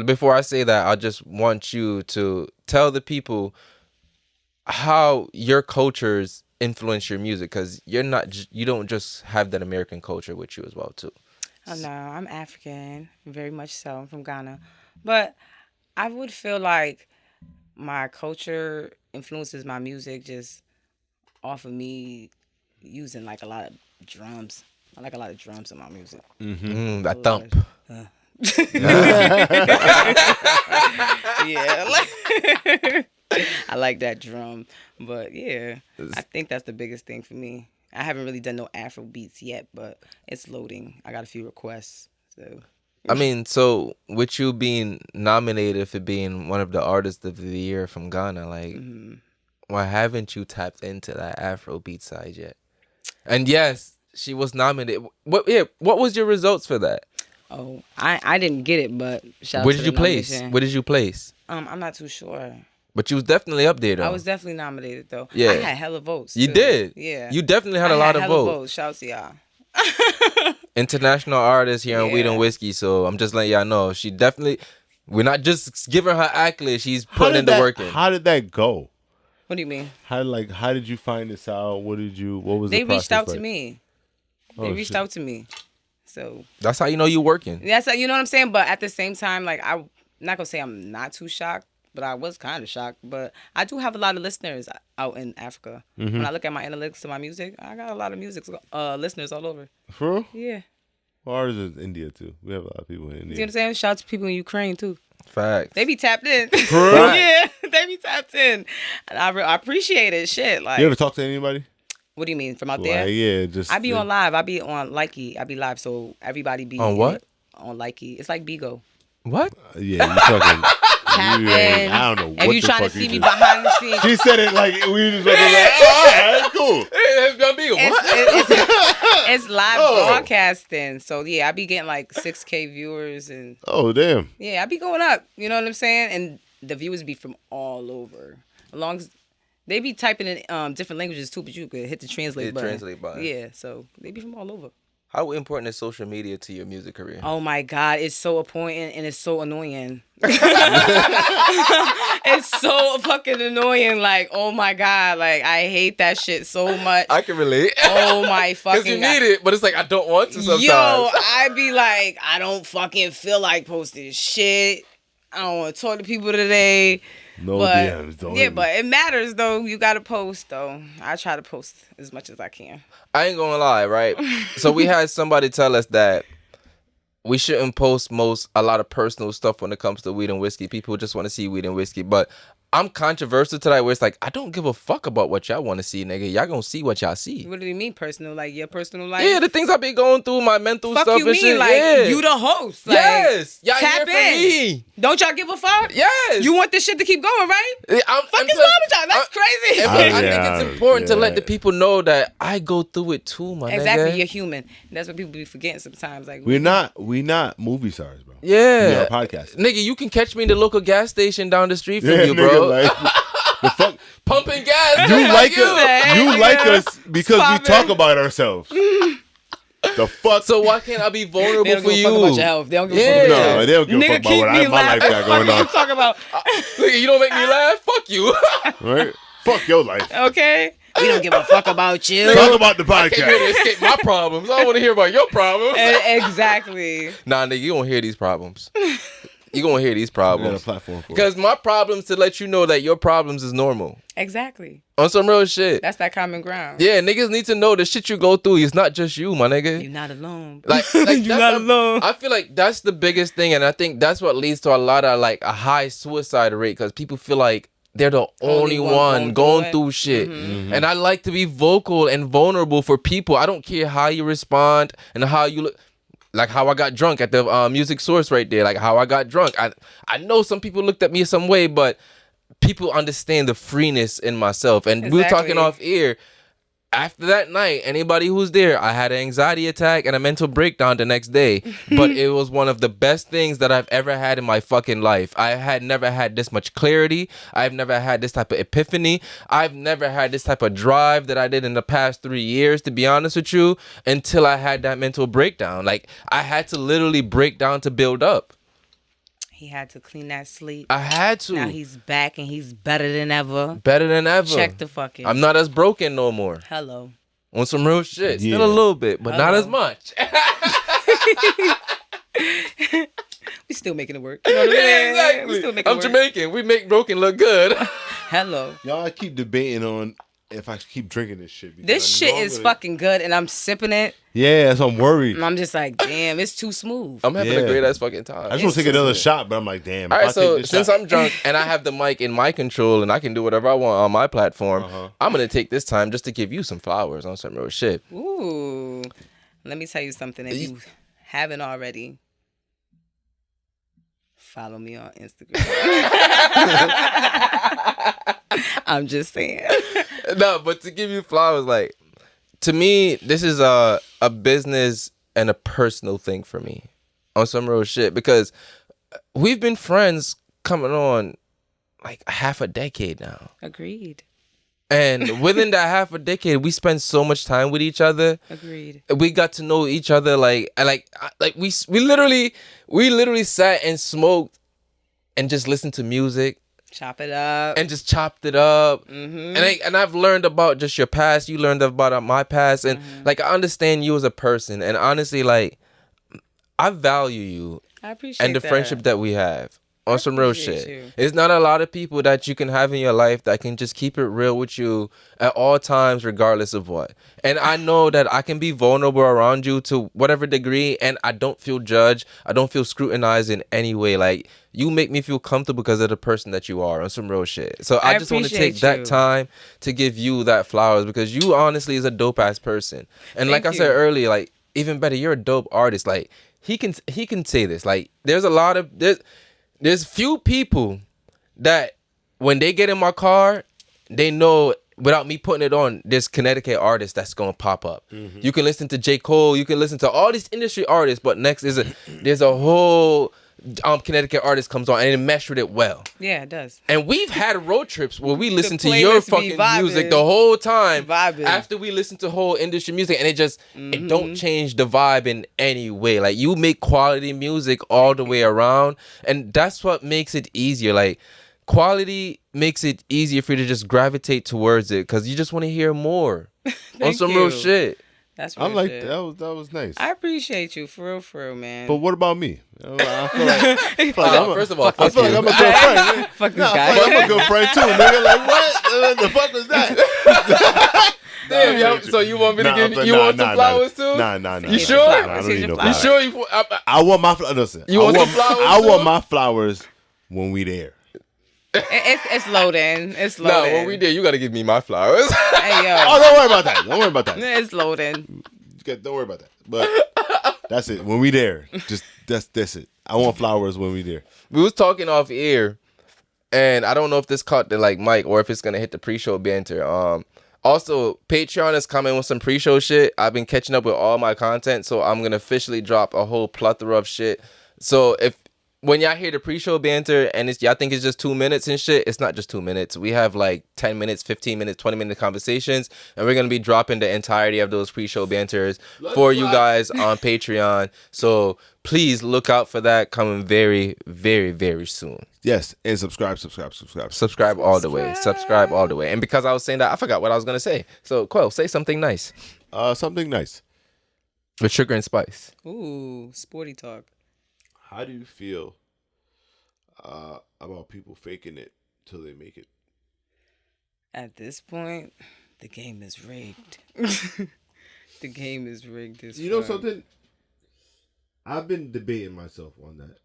A: before I say that, I just want you to tell the people how your cultures influence your music, because you don't just have that American culture with you as well, too.
C: Oh, no, I'm African, very much so. I'm from Ghana. But I would feel like my culture influences my music just off of me using like a lot of drums. I like a lot of drums in my music.
A: That thump.
C: Yeah. I like that drum. But yeah, I think that's the biggest thing for me. I haven't really done no Afro beats yet, but it's loading. I got a few requests. So
A: I mean, so with you being nominated for being one of the artists of the year from Ghana, like, why haven't you tapped into that Afro beat side yet? And yes, she was nominated. What was your results for that?
C: oh, I didn't get it, but shout out
A: Where
C: to
A: did
C: the
A: you place?
C: nomination.
A: Where did you place?
C: I'm not too sure.
A: But you was definitely up there, though.
C: I was definitely nominated though.
A: Yeah.
C: I had hella votes.
A: You
C: too.
A: did.
C: Yeah.
A: You definitely had
C: I
A: a lot of
C: hella
A: votes.
C: Shout out to y'all.
A: International artist here on Weed and
C: Yeah.
A: Whiskey. So I'm just letting y'all know. She definitely, we're not just giving her accolades. She's
B: How
A: putting
B: did
A: in the
B: that-
A: work in.
B: How did that go?
C: What do you mean?
B: How did you find this out? What was
C: They
B: the process
C: reached out
B: like?
C: to me.
B: Oh,
C: They reached
B: shit.
C: out to me. So
A: That's how you know you working.
C: that's you know what I'm saying. But at the same time, like I'm not gonna say I'm not too shocked, but I was kind of shocked. But I do have a lot of listeners out in Africa.
B: Mm-hmm.
C: When I look at my analytics of my music, I got a lot of listeners all over.
B: For real?
C: Yeah,
B: Well, ours is India too. We have a lot of people in
C: you see what
B: India.
C: I'm saying? Shout out to people in Ukraine too.
A: Facts.
C: They be tapped in.
B: real?
C: Yeah, they be tapped in, and I appreciate it. Shit, like
B: You ever talk to anybody?
C: what do you mean from out there?
B: Like, yeah, just
C: I be on live. I be on Likey. I be live, so everybody be
A: On what?
C: On Likey. It's like Bigo.
A: What?
B: Yeah, you talking.
C: Tap
B: you
C: in.
B: ain't- I don't know
C: If
B: what
C: you
B: the
C: trying to
B: fuck
C: see
B: you
C: me
B: just-
C: behind the scenes,
B: She said it like we just like, oh, all right, cool.
C: it's live
B: Oh.
C: broadcasting. So yeah, I be getting like 6K viewers, and
B: Oh damn.
C: yeah, I be going up. You know what I'm saying? And the viewers be from all over. As long as they be typing in different languages too, but you could hit the translate
A: Hit
C: button.
A: translate button.
C: Yeah, so they be from all over.
A: How important is social media to your music career?
C: Oh my God, it's so important and it's so annoying. It's so fucking annoying. Like, oh my God, like I hate that shit so much.
A: I can relate.
C: Oh my fucking
A: Because you
C: God.
A: need it, but it's like I don't want to sometimes.
C: Yo, I be like, I don't fucking feel like posting shit. I don't want to talk to people today.
B: No
C: But
B: DMs. Don't
C: yeah,
B: hit me.
C: but it matters though. You gotta post though. I try to post as much as I can.
A: I ain't gonna lie, right? So we had somebody tell us that we shouldn't post a lot of personal stuff when it comes to weed and whiskey. People just want to see weed and whiskey, but I'm controversial to that where it's like I don't give a fuck about what y'all want to see, nigga. Y'all gonna see what y'all see.
C: What do you mean personal? Like your personal life?
A: Yeah, the things I be going through, my mental
C: Fuck
A: stuff
C: you
A: and
C: mean?
A: shit.
C: Like
A: Yeah.
C: you the host. Like,
A: Yes, y'all
C: tap
A: here for
C: in.
A: me.
C: Don't y'all give a fuck?
A: Yes,
C: You want this shit to keep going, right?
A: I'm
C: Fuck is wrong with y'all? That's crazy.
A: And
B: Oh,
A: I
B: yeah,
A: think it's important to let
B: yeah.
A: the people know that I go through it too, my
C: Exactly,
A: nigga.
C: you're human. That's what people be forgetting sometimes. Like
B: We not movie stars, bro.
A: Yeah,
B: We are podcasters.
A: nigga, you can catch me in the local gas station down the street from you,
B: nigga,
A: bro.
B: like, the fuck.
A: Pumping gas.
B: You
A: just
B: like
A: you.
B: us. You
C: nigga.
B: like us because
C: Stop
B: we talk
C: it.
B: about ourselves. The fuck.
A: So why can't I be vulnerable
C: they don't
A: for
C: give a
A: you?
C: fuck about your health. They don't give a fuck
A: Yeah.
C: about your
B: No,
C: health.
B: they don't give a
C: Nigga,
B: fuck about
C: keep
B: what
C: me
B: my life
C: laughing.
B: got going
C: Fuck
B: on.
C: you talk about.
A: Nigga, you don't make me laugh. Fuck you.
B: Right? Fuck your life.
C: Okay, we don't give a fuck about you.
B: Talk about the
A: I came here to
B: podcast.
A: escape my problems. I don't want to hear about your problems.
C: Exactly.
A: Nah, nigga, you gonna hear these problems. You gonna hear these
B: We got a
A: problems.
B: platform for it.
A: Because my problems to let you know that your problems is normal.
C: Exactly.
A: On some real shit.
C: That's that common ground.
A: Yeah, niggas need to know the shit you go through is not just you, my nigga.
C: You're not alone.
A: Like
C: You're
A: that's
C: not
A: the-
C: alone.
A: I feel like that's the biggest thing, and I think that's what leads to a lot of like a high suicide rate because people feel like they're the only one going through shit. And I like to be vocal and vulnerable for people. I don't care how you respond and how you look. Like how I got drunk at the music source right there. Like how I got drunk. I know some people looked at me some way, but people understand the freeness in myself. And we were talking
C: Exactly.
A: off air. After that night, anybody who's there, I had an anxiety attack and a mental breakdown the next day. But it was one of the best things that I've ever had in my fucking life. I had never had this much clarity. I've never had this type of epiphany. I've never had this type of drive that I did in the past 3 years, to be honest with you, until I had that mental breakdown. Like, I had to literally break down to build up.
C: He had to clean that slate.
A: I had to.
C: Now he's back and he's better than ever.
A: Better than ever.
C: Check the fucking.
A: I'm not as broken no more.
C: Hello.
A: On some real shit.
B: Yeah.
A: Still a little bit, but not
C: Hello.
A: as much.
C: We still making it work. You know what I'm saying?
A: Exactly.
C: We still making
A: I'm
C: it work.
A: Jamaican. We make broken look good.
C: Hello.
B: Y'all keep debating on if I keep drinking this shit. because
C: This
B: I know
C: shit
B: I'm
C: is
B: gonna-
C: fucking good and I'm sipping it.
B: Yeah, that's what I'm worried.
C: And I'm just like, damn, it's too smooth.
A: I'm having a
B: Yeah.
A: great ass fucking time.
B: I just want to take another shot, but I'm like, damn.
A: All
B: if
A: right,
B: I
A: so
B: take this
A: since
B: shot-
A: I'm drunk and I have the mic in my control and I can do whatever I want on my platform, I'm gonna take this time just to give you some flowers on some real shit.
C: Ooh. Let me tell you something. If you haven't already, follow me on Instagram. I'm just saying.
A: No, but to give you flowers, like to me, this is a business and a personal thing for me on some real shit because we've been friends coming on like half a decade now.
C: Agreed.
A: And within that half a decade, we spent so much time with each other.
C: Agreed.
A: We got to know each other like we literally sat and smoked and just listened to music
C: Chop it up.
A: and just chopped it up. And I've learned about just your past. You learned about my past, and like I understand you as a person. And honestly, like I value you
C: I appreciate
A: and the
C: that.
A: friendship that we have. On some real
C: appreciate
A: shit.
C: you.
A: It's not a lot of people that you can have in your life that can just keep it real with you at all times, regardless of what. And I know that I can be vulnerable around you to whatever degree, and I don't feel judged. I don't feel scrutinized in any way. Like, you make me feel comfortable because of the person that you are on some real shit. So I just want to take
C: appreciate
A: that
C: you.
A: time to give you that flowers because you honestly is a dope ass person. And like I
C: Thank
A: said
C: you.
A: earlier, like, even better, you're a dope artist. Like, he can say this. Like, there's few people that when they get in my car, they know without me putting it on, there's Connecticut artists that's gonna pop up. You can listen to J. Cole, you can listen to all these industry artists, but next there's a whole Connecticut artist comes on and it meshed with it well.
C: Yeah, it does.
A: And we've had road trips where we listen to your
C: playlist be
A: fucking
C: vibing.
A: music the whole time
C: Vibing.
A: after we listen to whole industry music, and it don't change the vibe in any way. Like, you make quality music all the way around, and that's what makes it easier. Like, quality makes it easier for you to just gravitate towards it because you just want to hear more on some real
C: you.
A: shit.
C: That's
B: I
C: real
B: like
C: shit.
B: that was nice.
C: I appreciate you for real, man.
B: But what about me? I feel like,
A: First of all,
B: I
A: fuck
B: feel like
A: you.
B: I'm a good friend. Man.
C: Fuck this
B: Nah, I
C: guy.
B: feel like I'm a good friend too, nigga. Like what? The fuck was that?
A: Damn, yo, so you want me to give
B: but
A: you want some flowers too?
B: Nah.
A: You sure?
B: I don't need no
A: You
B: flowers.
A: sure?
B: I want my flowers. Listen,
A: You want some flowers
B: I
A: too?
B: want my flowers when we there.
C: It's loading. It's
A: Nah,
C: loading.
A: when we did, you gotta give me my flowers.
C: Hey yo,
B: Oh, don't worry about that. Don't worry about that.
C: it's loading.
B: Don't worry about that. But that's it. When we there, just that's it. I want flowers when we there.
A: We was talking off air, and I don't know if this caught the mic or if it's gonna hit the pre-show banter. Also, Patreon is coming with some pre-show shit. I've been catching up with all my content, so I'm gonna officially drop a whole plethora of shit. So when y'all hear the pre-show banter and y'all think it's just 2 minutes and shit, it's not just 2 minutes. We have 10 minutes, 15 minutes, 20-minute conversations, and we're gonna be dropping the entirety of those pre-show banters for you guys on Patreon. So please look out for that coming very, very, very soon.
B: Yes, and subscribe.
A: Subscribe all the way. Subscribe all the way. And because I was saying that, I forgot what I was gonna say. So Quell, say something nice
B: Something nice.
A: with sugar and spice.
C: Ooh, sporty talk.
B: How do you feel about people faking it till they make it?
C: At this point, the game is rigged. The game is rigged.
B: You know something? I've been debating myself on that,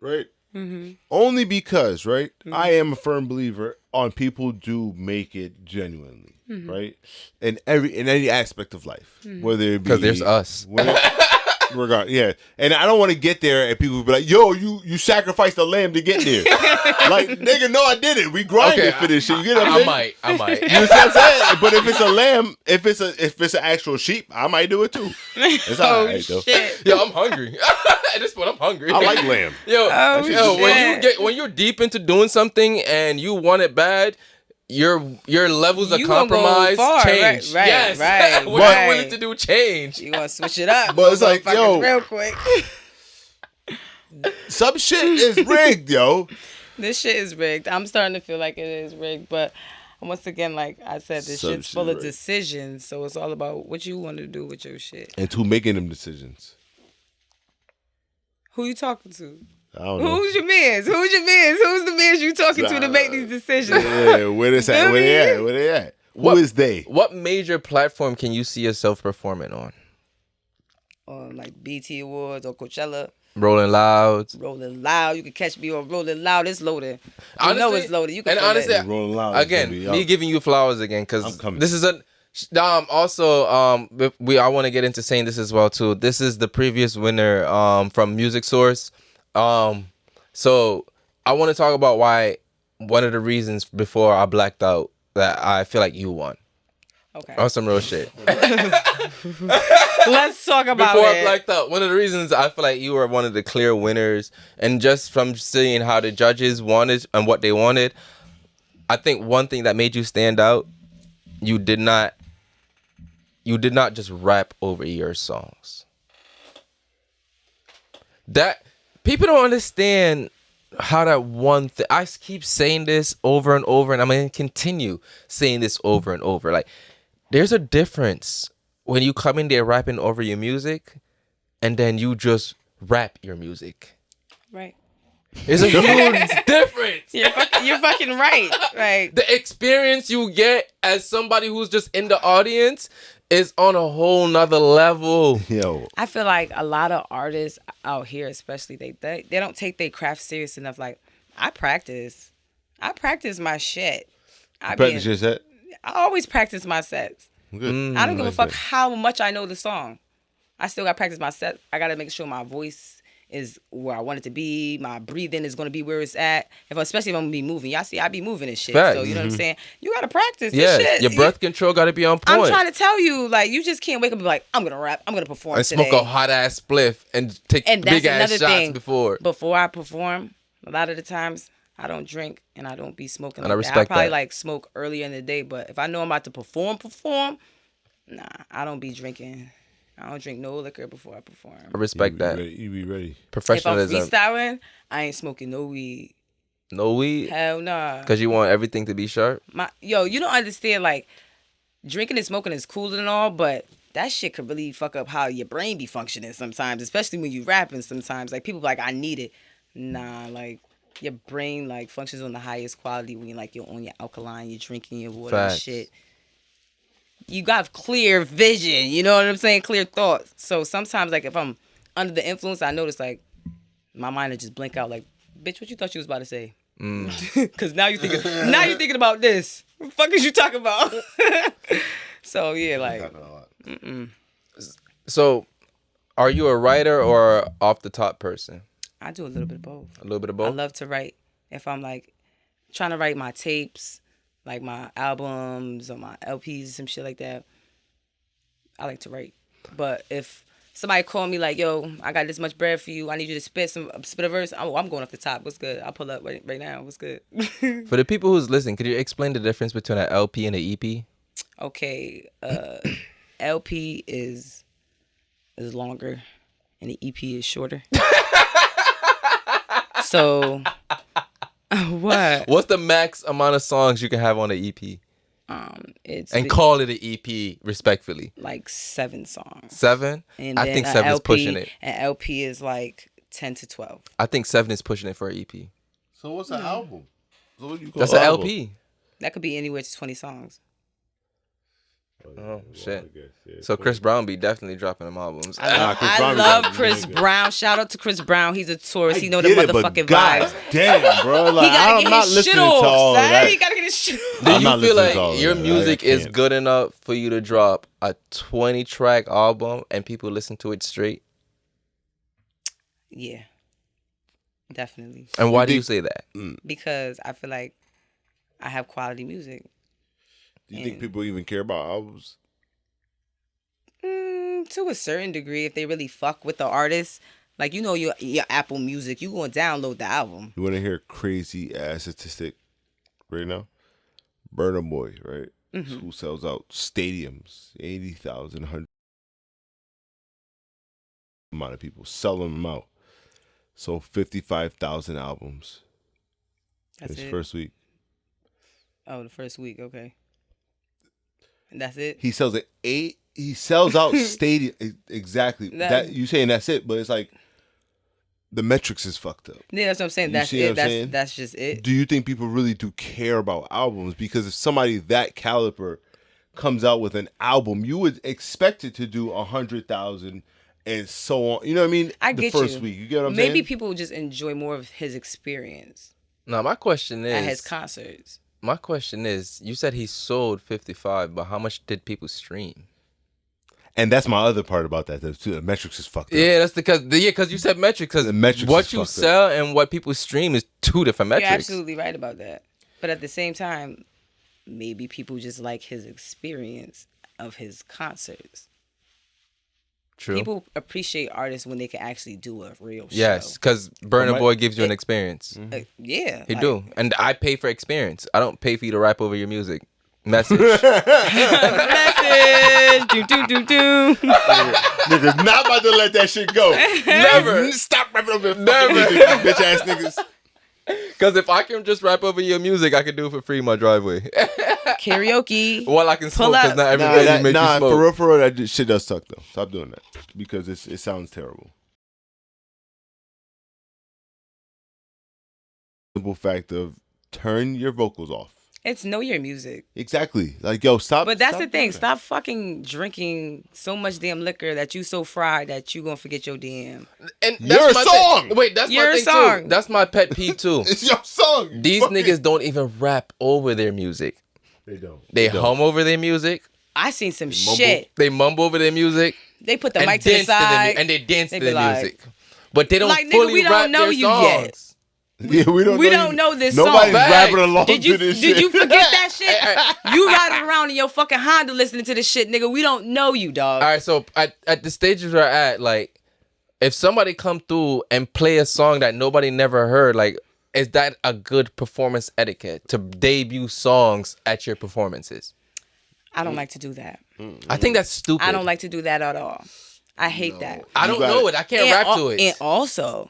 B: right?
C: Mm-hmm.
B: Only because, right? I am a firm believer on people do make it genuinely, right? In any aspect of life, whether it be
A: Because there's us.
B: Yeah, and I don't want to get there and people be like, "Yo, you sacrificed a lamb to get there." Like, nigga, no, I didn't. We grinded for this shit. You get what I'm saying?
A: I might.
B: You know what I'm saying? But if it's a lamb, if it's an actual sheep, I might do it too. It's all right though.
C: Shit.
A: Yo, I'm hungry. At this point, I'm hungry.
B: I like lamb.
A: Yo,
C: Oh,
A: when you're deep into doing something and you want it bad, your levels of
C: You gonna go
A: compromise
C: far,
A: change.
C: right,
A: Yes,
C: right,
A: what
C: right.
A: you're willing to do change.
C: You gonna switch it up?
B: But it's like,
C: motherfuckers,
B: yo.
C: real quick.
B: Some shit is rigged, yo.
C: This shit is rigged. I'm starting to feel like it is rigged, but once again, like I said, this
B: Some
C: shit's
B: shit
C: full of
B: rigged.
C: decisions. So it's all about what you want to do with your shit.
B: And who making them decisions?
C: Who you talking to?
B: I don't know.
C: Who's your mans? Who's your mans? Who's the mans you talking to make these decisions?
B: Yeah, where they at? Where they at? Where they at? Who is they?
A: What major platform can you see yourself performing on?
C: On like BT Awards or Coachella.
A: Rolling Louds.
C: Rolling Loud. You can catch me on Rolling Loud. It's loaded. You know it's loaded. You can
A: and
C: feel
A: honestly,
C: it.
B: Rolling Loud is
A: again,
B: gonna be
A: me
B: up.
A: giving you flowers again
B: I'm
A: because
B: coming.
A: this is a. Also, I want to get into saying this as well too. This is the previous winner from Music Source. So I want to talk about why one of the reasons before I blacked out that I feel like you won.
C: Okay.
A: On some real shit.
C: Let's talk about
A: Before I
C: it.
A: blacked out, one of the reasons I feel like you were one of the clear winners, and just from seeing how the judges wanted and what they wanted, I think one thing that made you stand out, you did not just rap over your songs. That people don't understand how that one thing. I keep saying this over and over, and I'm gonna continue saying this over and over. Like, there's a difference when you come in there rapping over your music, and then you just rap your music.
C: Right.
A: There's a huge difference.
C: You're fucking right. Right.
A: The experience you get as somebody who's just in the audience is on a whole nother level.
B: Yo,
C: I feel like a lot of artists out here, especially, they don't take their craft serious enough. Like, I practice my shit.
B: practice your set.
C: I always practice my sets.
B: Good.
C: I don't give a
B: Like
C: fuck
B: that.
C: how much I know the song. I still got to practice my set. I got to make sure my voice is where I want it to be. My breathing is gonna be where it's at. Especially if I'm gonna be moving. Y'all see, I be moving and shit.
A: Facts.
C: So you know what I'm saying. You gotta practice
A: Yeah,
C: this shit.
A: your breath control got to be on point.
C: I'm trying to tell you, like, you just can't wake up and be like, I'm gonna rap, I'm gonna perform
A: and
C: today.
A: smoke a hot ass spliff and take
C: And that's
A: big ass
C: another
A: shots
C: thing.
A: before.
C: Before I perform, a lot of the times I don't drink and I don't be smoking.
A: And
C: Like
A: I respect
C: I probably
A: that.
C: like smoke earlier in the day, but if I know I'm about to perform, nah, I don't be drinking. I don't drink no liquor before I perform.
A: I respect that.
B: You be ready.
C: If I'm
A: Professionalism.
C: freestyling, I ain't smoking no weed.
A: No weed?
C: Hell nah.
A: Because you want everything to be sharp?
C: Yo, you don't understand, like, drinking and smoking is cool and all, but that shit could really fuck up how your brain be functioning sometimes, especially when you rapping sometimes. Like, people be like, I need it. Nah, like, your brain, like, functions on the highest quality when, like, you're on your alkaline, you're drinking your water and
A: Facts.
C: shit. You got clear vision, you know what I'm saying? Clear thoughts. So sometimes, like, if I'm under the influence, I notice, like, my mind will just blink out, like, bitch, what you thought you was about to say? Because now you're thinking about this. What the fuck is you talking about? So, yeah, like,
A: So, are you a writer or off the top person?
C: I do a little bit of both.
A: A little bit of
C: I
A: both?
C: love to write. If I'm, like, trying to write my tapes, like my albums or my LPs, some shit like that, I like to write. But if somebody call me like, yo, I got this much bread for you, I need you to spit a verse, I'm going off the top. What's good? I'll pull up right now. What's good?
A: For the people who's listening, could you explain the difference between an LP and an EP?
C: Okay, LP is longer and the EP is shorter. So what?
A: What's the max amount of songs you can have on an EP?
C: It's
A: And call it an EP respectfully.
C: like 7 songs.
A: 7?
C: And
A: I
C: then
A: think
C: a
A: 7 is
C: LP,
A: pushing it.
C: An LP is like 10 to 12.
A: I think 7 is pushing it for an EP.
B: So what's an album? So what do you call
A: That's an
B: album?
A: LP.
C: That could be anywhere to 20 songs.
A: Oh, shit.
B: I guess, yeah.
A: So Chris Brown be definitely dropping them albums.
B: Chris Brown
C: I
B: is
C: love
B: a
C: Chris
B: nigga.
C: Brown. Shout out to Chris Brown. He's a tourist. He know the
B: Get it, but
C: motherfucking
B: God
C: vibes.
B: damn, bro.
C: He
B: Like,
C: gotta
B: I'm
C: get
B: not
C: his
B: listening
C: shit
B: to
C: off,
B: all of
C: son.
B: that.
C: He gotta get his shit off.
A: Do
B: I'm
A: you
B: not
A: feel
B: listening to all
A: like
B: of
A: your
B: that.
A: music
B: I
A: is
B: can't.
A: good enough for you to drop a 20-track album and people listen to it straight?
C: Yeah, definitely.
A: And why do you say that?
C: Because I feel like I have quality music.
B: Do you think people even care about albums?
C: To a certain degree, if they really fuck with the artist. Like, you know, your Apple Music, you gonna download the album.
B: You want to hear a crazy ass statistic right now? Burna Boy, right? Who sells out stadiums, 80,000, 100 amount of people selling them out. So 55,000 albums.
C: That's
B: His
C: it.
B: first week.
C: Oh, the first week, okay. And that's it.
B: He sells it 8. He sells out stadium exactly. That you saying that's it, but it's like the metrics is fucked up.
C: Yeah, that's what I'm saying.
B: You
C: That's
B: see what
C: it.
B: I'm saying?
C: That's just it.
B: Do you think people really do care about albums? Because if somebody that caliber comes out with an album, you would expect it to do 100,000 and so on. You know what I mean?
C: I
B: the
C: get
B: first
C: you.
B: week. You get what I'm saying?
C: Maybe people just enjoy more of his experience
A: Now, my question
C: at his
A: is,
C: concerts.
A: you said he sold 55, but how much did people stream?
B: And that's my other part about that too. The metrics is fucked up.
A: Yeah, that's because you said metric. Because
B: The metrics
A: what
B: is
A: you
B: fucked
A: sell and what people stream is 2 different metrics.
C: You're absolutely right about that. But at the same time, maybe people just like his experience of his concerts.
A: True.
C: People appreciate artists when they can actually do a real show.
A: Yes, because Burna
B: Right.
A: Boy gives you an experience.
C: Yeah.
A: He
C: like,
A: do, and I pay for experience. I don't pay for you to rap over your music. Message.
C: Message. do, do, do, do.
B: Niggas not about to let that shit go.
A: Never.
B: Stop rapping over
A: Never.
B: bitch ass niggas.
A: Because if I can just rap over your music, I can do it for free in my driveway.
C: Karaoke.
A: Well, I can smoke
C: up.
A: because not everybody makes you smoke.
B: for real, that shit does suck though. Stop doing that because it sounds terrible. Simple fact of turn your vocals off.
C: It's know your music.
B: Exactly. Like, yo, stop.
C: But that's
B: stop
C: the thing.
B: doing that.
C: Stop fucking drinking so much damn liquor that you so fried that you gonna forget your damn.
A: And
B: Your
A: that's my
B: song!
A: Thing. Wait, that's
C: Your
A: my thing
C: song.
A: too. That's my pet peeve too.
B: It's your song.
A: These
B: Fuck
A: niggas
B: it.
A: don't even rap over their music.
B: They don't.
A: They hum over their music.
C: I seen some shit.
A: They mumble over their music.
C: They put the
A: and
C: mic to the
A: dance
C: side.
A: and they dance
C: They
A: to
C: be
A: their
C: like-
A: music. but they don't
C: Like, nigga,
A: fully
C: we don't
A: rap
C: know
A: their
C: you
A: songs.
C: yet.
B: Yeah, we don't
C: know this
B: Nobody's
C: song.
B: rapping along
C: Did
B: to
C: you
B: this
C: did
B: shit.
C: you forget that shit? You riding around in your fucking Honda listening to this shit, nigga. We don't know you, dog.
A: All right, so at the stages we're at, like, if somebody come through and play a song that nobody never heard, like, is that a good performance etiquette to debut songs at your performances?
C: I don't like to do that.
A: I think that's stupid.
C: I don't like to do that at all. I hate that.
A: I don't know it. I can't rap to it.
C: And also,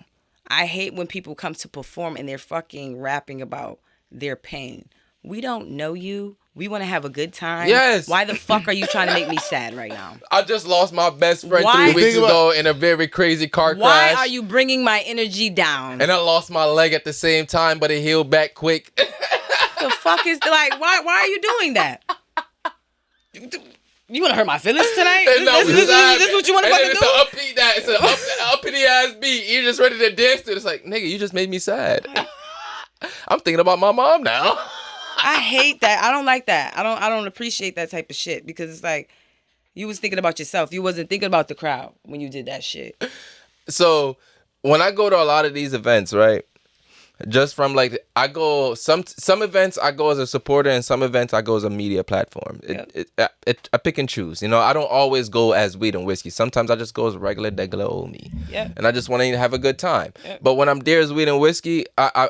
C: I hate when people come to perform and they're fucking rapping about their pain. We don't know you. We want to have a good time.
A: Yes.
C: Why the fuck are you trying to make me sad right now?
A: I just lost my best friend
C: Why-
A: 3 weeks ago in a very crazy car
C: Why
A: crash.
C: are you bringing my energy down?
A: And I lost my leg at the same time, but it healed back quick.
C: The fuck is like? Why are you doing that? You want to hurt my feelings tonight?
A: And no,
C: This is what you want to
A: and
C: fucking
A: then
C: do?
A: it's an uppity ass beat. You're just ready to dance to it. It's like, nigga, you just made me sad. I'm thinking about my mom now.
C: I hate that. I don't like that. I don't appreciate that type of shit because it's like you was thinking about yourself. You wasn't thinking about the crowd when you did that shit.
A: So when I go to a lot of these events, right? Just from like I go some events I go as a supporter and some events I go as a media platform. I pick and choose. You know, I don't always go as weed and whiskey. Sometimes I just go as regular old me.
C: Yeah.
A: And I just want to have a good time.
C: Yeah.
A: But when I'm there as weed and whiskey, I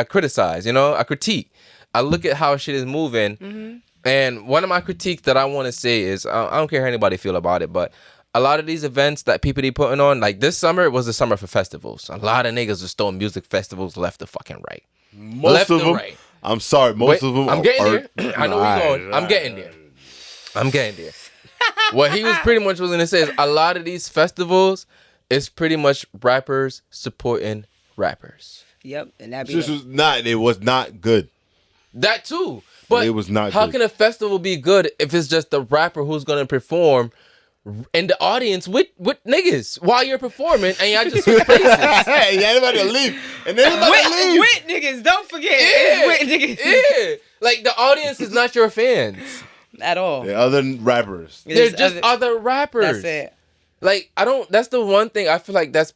A: criticize. You know, I critique. I look at how shit is moving.
C: Mm-hmm.
A: And one of my critiques that I want to say is I don't care how anybody feel about it, but a lot of these events that people be putting on, like this summer, it was the summer for festivals. A lot of niggas was throwing music festivals left to fucking right.
B: Most
A: Left
B: of
A: and
B: them.
A: right.
B: I'm sorry. Most of them.
A: I'm getting
B: are,
A: there. I know where you're going. I'm getting there. I'm getting there. What he was pretty much was gonna say is a lot of these festivals is pretty much rappers supporting rappers.
C: Yep, and that be
B: This was not. It was not good.
A: That too. But
B: It was not
A: how
B: good.
A: can a festival be good if it's just the rapper who's gonna perform in the audience with niggas while you're performing and y'all just switch places?
B: Hey, anybody leave? And anybody leave?
C: with niggas. Don't forget, it's with niggas
A: Yeah. Like the audience is not your fans.
C: at all.
B: Yeah, other rappers.
A: There's just other rappers.
C: That's it.
A: Like that's the one thing I feel like that's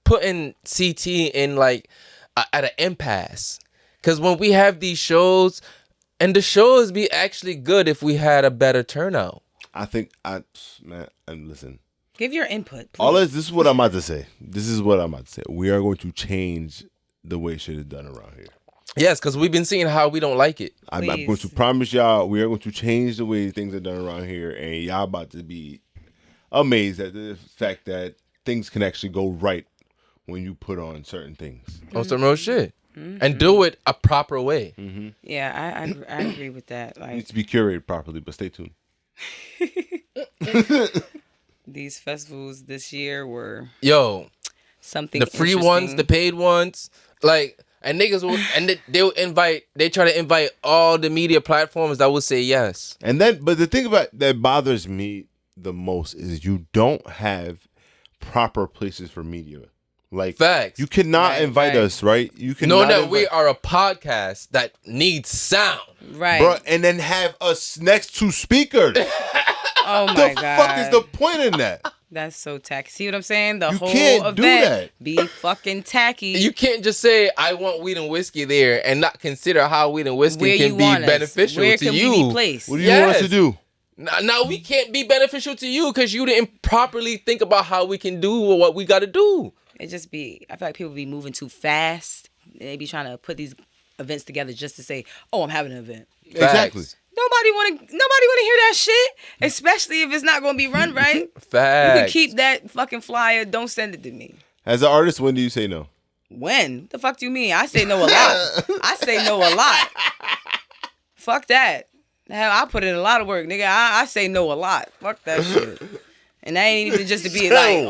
A: putting CT in like at an impasse. Cause when we have these shows, and the shows be actually good if we had a better turnout.
B: I think man, and listen.
C: Give your input, please.
B: All this is what I'm about to say. This is what I'm about to say. We are going to change the way shit is done around here.
A: Yes, because we've been seeing how we don't like it.
B: I'm
C: Please.
B: going to promise y'all we are going to change the way things are done around here, and y'all about to be amazed at the fact that things can actually go right when you put on certain things.
A: On some real shit. And do it a proper way.
C: Yeah, I agree with that.
B: It
C: Like
B: needs to be curated properly, but stay tuned.
C: these festivals this year were
A: Yo,
C: something.
A: the free ones, the paid ones, like, and niggas will, and they try to invite all the media platforms that will say yes.
B: And then, but the thing about that bothers me the most is you don't have proper places for media. Like,
A: Facts.
B: you cannot
C: Right,
B: invite
C: right.
B: us, right? You cannot
A: Knowing that
B: invite,
A: we are a podcast that needs sound.
C: right.
B: bro, and then have us next to speakers.
C: Oh my
B: The
C: god.
B: fuck is the point in that?
C: That's so tacky. See what I'm saying? The
B: You
C: whole
B: can't
C: event
B: do that.
C: be fucking tacky.
A: You can't just say I want weed and whiskey there and not consider how weed and whiskey
C: Where
A: can
C: you
A: be
C: want us.
A: beneficial
C: Where
A: to
C: can
A: you.
C: we be placed?
B: What do you want us to
A: Yes.
B: do?
A: Now we can't be beneficial to you because you didn't properly think about how we can do what we got to do.
C: It just be. I feel like people be moving too fast. They be trying to put these events together just to say, "Oh, I'm having an event."
B: Exactly.
A: Facts.
C: Nobody want to hear that shit, especially if it's not going to be run right. You
A: Facts.
C: can keep that fucking flyer. Don't send it to me.
B: As an artist, when do you say no?
C: When? The fuck do you mean? I say no a lot. I say no a lot. Fuck that. Hell, I put in a lot of work, nigga. I say no a lot. Fuck that shit. And that ain't even just to be like,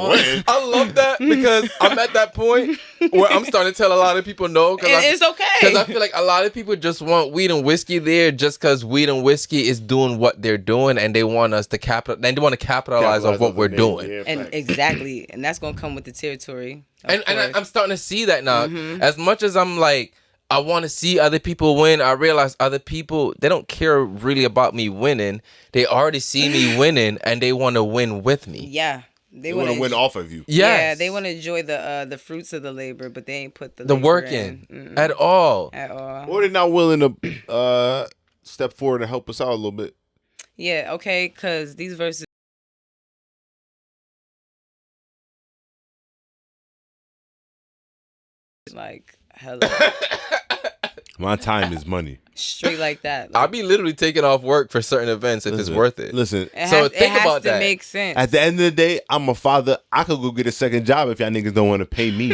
A: I love that because I'm at that point where I'm starting to tell a lot of people no.
C: and it's okay.
A: Because I feel like a lot of people just want weed and whiskey there just because weed and whiskey is doing what they're doing and they want us to they want to capitalize on what we're doing.
C: And exactly. And that's going to come with the territory.
A: And I'm starting to see that now. As much as I'm like, I want to see other people win, I realize other people, they don't care really about me winning. They already see me winning and they want to win with me.
C: Yeah.
B: They want to win off of you.
A: Yes.
C: Yeah, they want to enjoy the fruits of the labor, but they ain't put the labor
A: work in at all.
C: At all.
B: Or they're not willing to step forward and help us out a little bit.
C: Yeah, okay, because these verses. Like, hello.
B: My time is money.
C: Straight like that.
A: I'll
C: Like,
A: be literally taking off work for certain events if it's worth it.
B: Listen,
A: So think
C: it has
A: about
C: to
A: that.
C: make sense.
B: at the end of the day, I'm a father. I could go get a second job if y'all niggas don't want to pay me.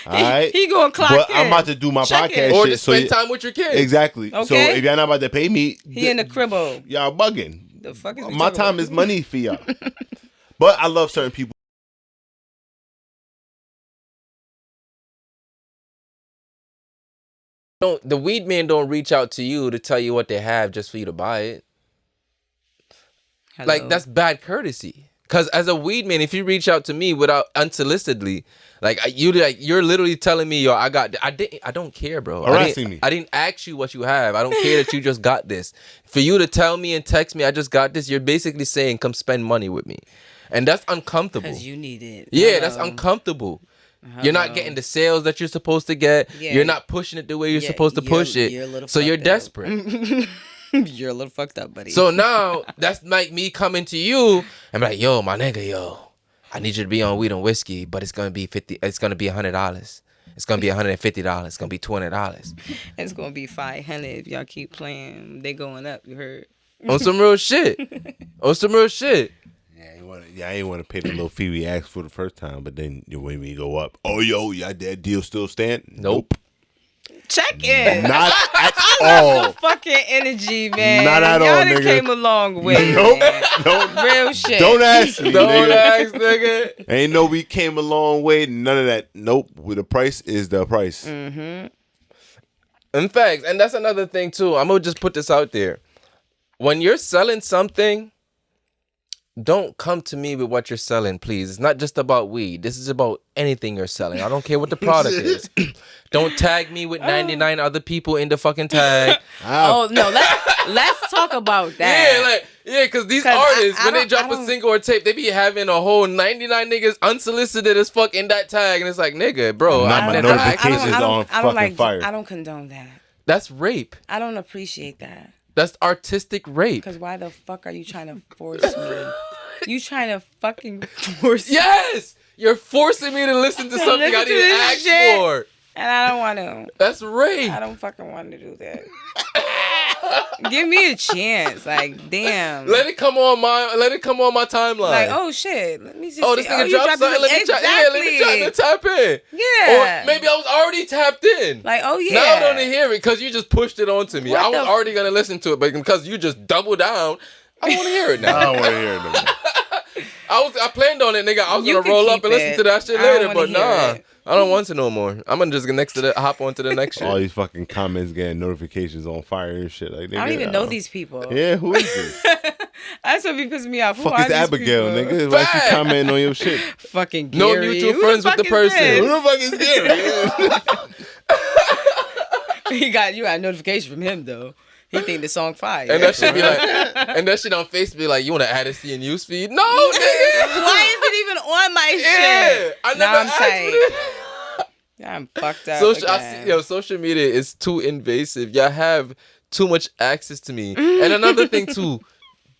B: All right?
C: He gonna clock
B: But
C: in.
B: I'm about to do my
C: Check
B: podcast
C: it.
A: Or
B: shit.
A: just spend time with your kids.
B: Exactly. So
C: Okay.
B: if y'all not about to pay me,
C: He in the cribbo.
B: y'all bugging.
C: The fuck is we
B: My
C: talking
B: time
C: about?
B: is money for y'all. But I love certain people.
A: The weed men don't reach out to you to tell you what they have just for you to buy it.
C: Hello.
A: Like, that's bad courtesy. Because as a weed man, if you reach out to me without unsolicitedly, you're literally telling me, yo, I don't care, bro.
B: Harassing me.
A: I didn't ask you what you have. I don't care that you just got this. For you to tell me and text me, I just got this, you're basically saying, come spend money with me. And that's uncomfortable.
C: Because you need it.
A: Yeah,
C: Hello.
A: that's uncomfortable. You're not getting the sales that you're supposed to get.
C: Yeah.
A: You're not pushing it the way you're
C: Yeah,
A: supposed to push
C: you're a
A: it.
C: little
A: So you're
C: fucked up.
A: desperate.
C: You're a little fucked up, buddy.
A: So now that's like me coming to you and be like, yo, my nigga, I need you to be on weed and whiskey, but it's gonna be $100. It's gonna be $150. It's gonna be $200.
C: it's gonna be 500 if y'all keep playing. They going up. You heard?
A: On some real shit.
B: Yeah, I ain't want to pay the little fee we asked for the first time, but then when we go up, that deal still stand?
A: Nope.
C: Check in.
B: Not at
C: I love
B: all.
C: the fucking energy, man.
B: Not at
C: Y'all
B: all,
C: done
B: nigga.
C: came a long way.
B: Nope.
C: Man.
B: Nope.
C: Real shit.
B: Don't ask me.
A: Don't
B: nigga.
A: ask, nigga.
B: Ain't no we came a long way. None of that. Nope. With the price is the price.
A: In fact, and that's another thing too. I'm gonna just put this out there. When you're selling something, don't come to me with what you're selling, please. It's not just about weed. This is about anything you're selling. I don't care what the product is. Don't tag me with 99 other people in the fucking tag.
C: Oh no, let's talk about that.
A: Because these
C: 'Cause
A: artists,
C: I
A: when they
C: don't-
A: drop
C: I
A: a
C: don't-
A: single or tape, they be having a whole 99 niggas unsolicited as fuck in that tag, and it's like, nigga, bro,
B: Not
A: I
B: my
A: never
B: notifications
A: asked you.
B: on fucking fire.
C: I don't condone that.
A: That's rape.
C: I don't appreciate that.
A: That's artistic rape.
C: Because why the fuck are you trying to force me? You trying to fucking force me?
A: Yes, you're forcing me to listen to something
C: Listen
A: I
C: to
A: didn't
C: this
A: ask
C: shit.
A: for.
C: And I don't want to.
A: That's rape.
C: I don't fucking want to do that. Give me a chance. Like, damn.
A: Let it come on my timeline.
C: Like, oh shit. Let me just
A: Oh, this
C: see.
A: nigga
C: you
A: dropped something. Let me tap in.
C: Yeah.
A: Or maybe I was already tapped in.
C: Like, oh yeah.
A: Now I don't hear it because you just pushed it onto me.
C: What
A: I was
C: the-
A: already gonna listen to it, but because you just doubled down, I want to hear it
B: I
A: now.
B: don't want to hear it no more.
A: I planned on it, nigga. I was
C: You
A: gonna
C: can
A: roll up
C: keep
A: and listen
C: it.
A: to that shit
C: I don't
A: later,
C: wanna
A: but
C: hear
A: nah,
C: it.
A: I don't want to no more. I'm gonna just hop on to the next
B: All
A: shit.
B: these fucking comments getting notifications on fire and shit. Like,
C: I don't even know these people.
B: Yeah, who is this?
C: That's what be pissing me off. Who
B: Fuck
C: are
B: is
C: these
B: Abigail,
C: people?
B: nigga? Why she
A: Fact.
B: commenting on your shit?
C: Fucking
A: No
C: Gary.
A: mutual
C: Who
A: friends with
C: fuck
A: the
C: is
A: person.
C: this?
B: Who the fuck is Gary?
C: You got a notification from him though. He think the song fire.
A: And that shit be like, and that shit on Facebook be like, you want to add it to your newsfeed? No, nigga.
C: Why is it even on my
A: Yeah,
C: shit?
A: I
C: Now
A: never
C: I'm
A: asked
C: tight.
A: for it.
C: I'm fucked up.
A: Social media is too invasive. Y'all have too much access to me. And another thing too,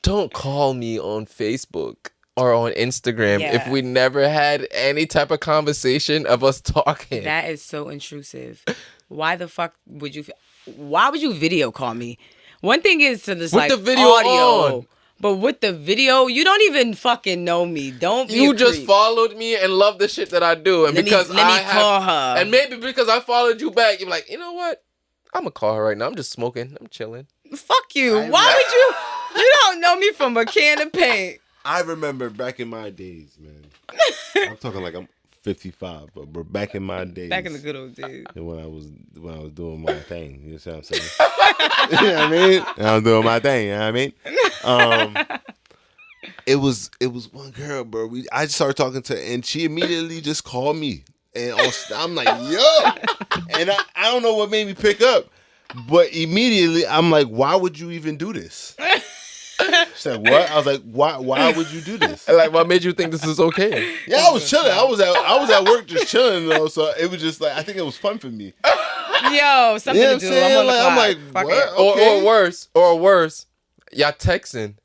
A: don't call me on Facebook or on Instagram if
C: Yeah.
A: we never had any type of conversation of us talking.
C: That is so intrusive. Why the fuck would you? Why would you video call me? One thing is to just
A: With
C: like
A: the video
C: audio,
A: on.
C: but with the video, you don't even fucking know me. Don't be
A: You
C: a
A: just
C: creep.
A: followed me and love the shit that I do, and
C: Let me
A: I
C: call her.
A: and maybe because I followed you back, you're like, you know what? I'm gonna call her right now. I'm just smoking. I'm chilling.
C: Fuck you. Why would you? You don't know me from a can of paint.
B: I remember back in my days, man. I'm talking like I'm 55, but back in my days.
C: Back in the good old days.
B: when I was doing my thing. You know what I'm saying? You know what I mean? I was doing my thing. You know what I mean? It was one girl, bro. I just started talking to her, and she immediately just called me, and I'm like, yo, and I don't know what made me pick up, but immediately I'm like, why would you even do this? She said, what? I was like, why would you do this?
A: Like, what made you think this is okay?
B: Yeah, I was chilling. I was at work just chilling though, so it was just like I think it was fun for me.
C: Yo, something
B: You know what I'm
C: to do.
B: saying?
C: I'm on the
B: Like,
C: clock.
B: I'm like,
C: Fuck
B: what?
C: it.
B: Okay.
A: Or worse, y'all texting,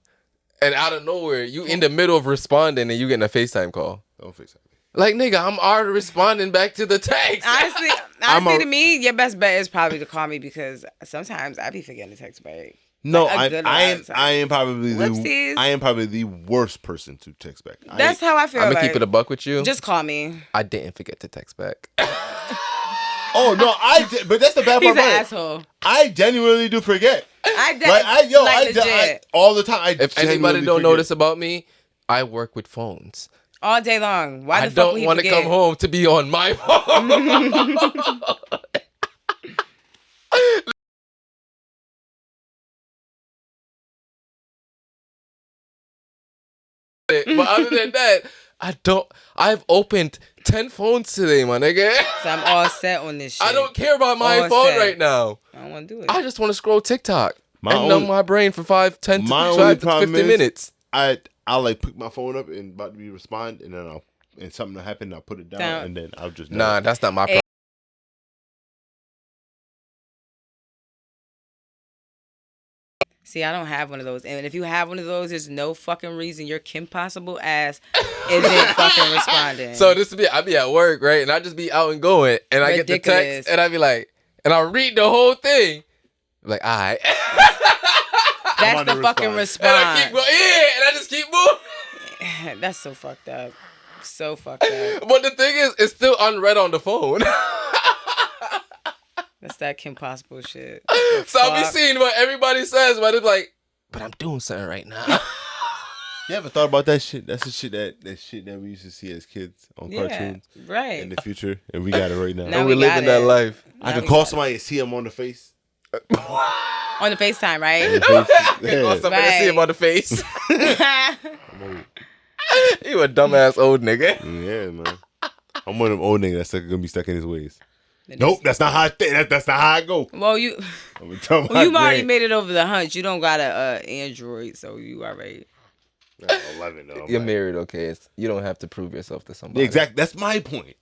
A: and out of nowhere, you in the middle of responding, and you getting a FaceTime call.
B: Don't fix it.
A: Like, nigga, I'm already responding back to the text.
C: Honestly, to me, your best bet is probably to call me because sometimes I be forgetting to text back.
B: No,
C: Like, a
B: I
C: good
B: I
C: amount
B: am
C: of time.
B: I am probably
C: Whoopsies.
B: I am probably the worst person to text back.
C: That's how I feel.
A: I'm gonna
C: like,
A: keep it a buck with you.
C: Just call me.
A: I didn't forget to text back.
B: Oh no, but that's the bad
C: He's
B: part.
C: an
B: about it.
C: asshole.
B: I genuinely do forget.
C: Legit.
B: All the time.
A: If anybody don't know this about me, I work with phones.
C: All day long. Why
A: I
C: the fuck would
A: don't
C: he
A: want to
C: forget?
A: come home to be on my phone. But other than that, I've opened 10 phones today, my nigga.
C: So I'm all set on this shit.
A: I don't care about my
C: All
A: phone
C: set.
A: right now.
C: I don't want to do it.
A: I just want to scroll TikTok
B: My
A: and numb
B: only-
A: my brain for 5, 10 to
B: my
A: 12
B: only
A: to
B: problem
A: 50
B: is-
A: minutes.
B: I'll like pick my phone up and about to be respond, and then and something will happen, I'll put it down, and then I'll just
A: Nah, that's not my problem.
C: See, I don't have one of those. And if you have one of those, there's no fucking reason your Kim Possible ass isn't fucking responding.
A: So I be at work, right? And I just be out and going, and I get the
C: Ridiculous.
A: text, and I be like, and I read the whole thing. Like, all right.
C: That's the
B: to
C: fucking
B: respond.
C: response.
A: And I keep going, yeah, and I just keep moving.
C: That's so fucked up. So fucked up.
A: But the thing is, it's still unread on the phone.
C: That's that Kim Possible shit.
A: So I'll be
C: Fuck.
A: seeing what everybody says, but it's like, but I'm doing something right now.
B: You ever thought about that shit? That's the shit that we used to see as kids on cartoons
C: right.
B: in the future, and we got it right now.
C: Now
A: And
C: we
A: we're
C: got
A: living that
C: it.
A: life.
B: I
C: Now
B: could
C: we
B: call
C: got it.
B: somebody and see them on the face.
C: On the FaceTime, right?
A: Or somebody see him
C: Right.
A: on the face. You a dumbass old nigga.
B: Yeah, man. I'm one of them old niggas that's gonna be stuck in his ways. Nope, that's not how I think. That's not how I go.
C: Well, you
B: I'm gonna tell my
C: you already
B: grand-
C: made it over the hunch. You don't got a Android, so you already.
B: Nah, 11 though.
A: You're married, okay? You don't have to prove yourself to somebody.
B: Exactly. That's my point.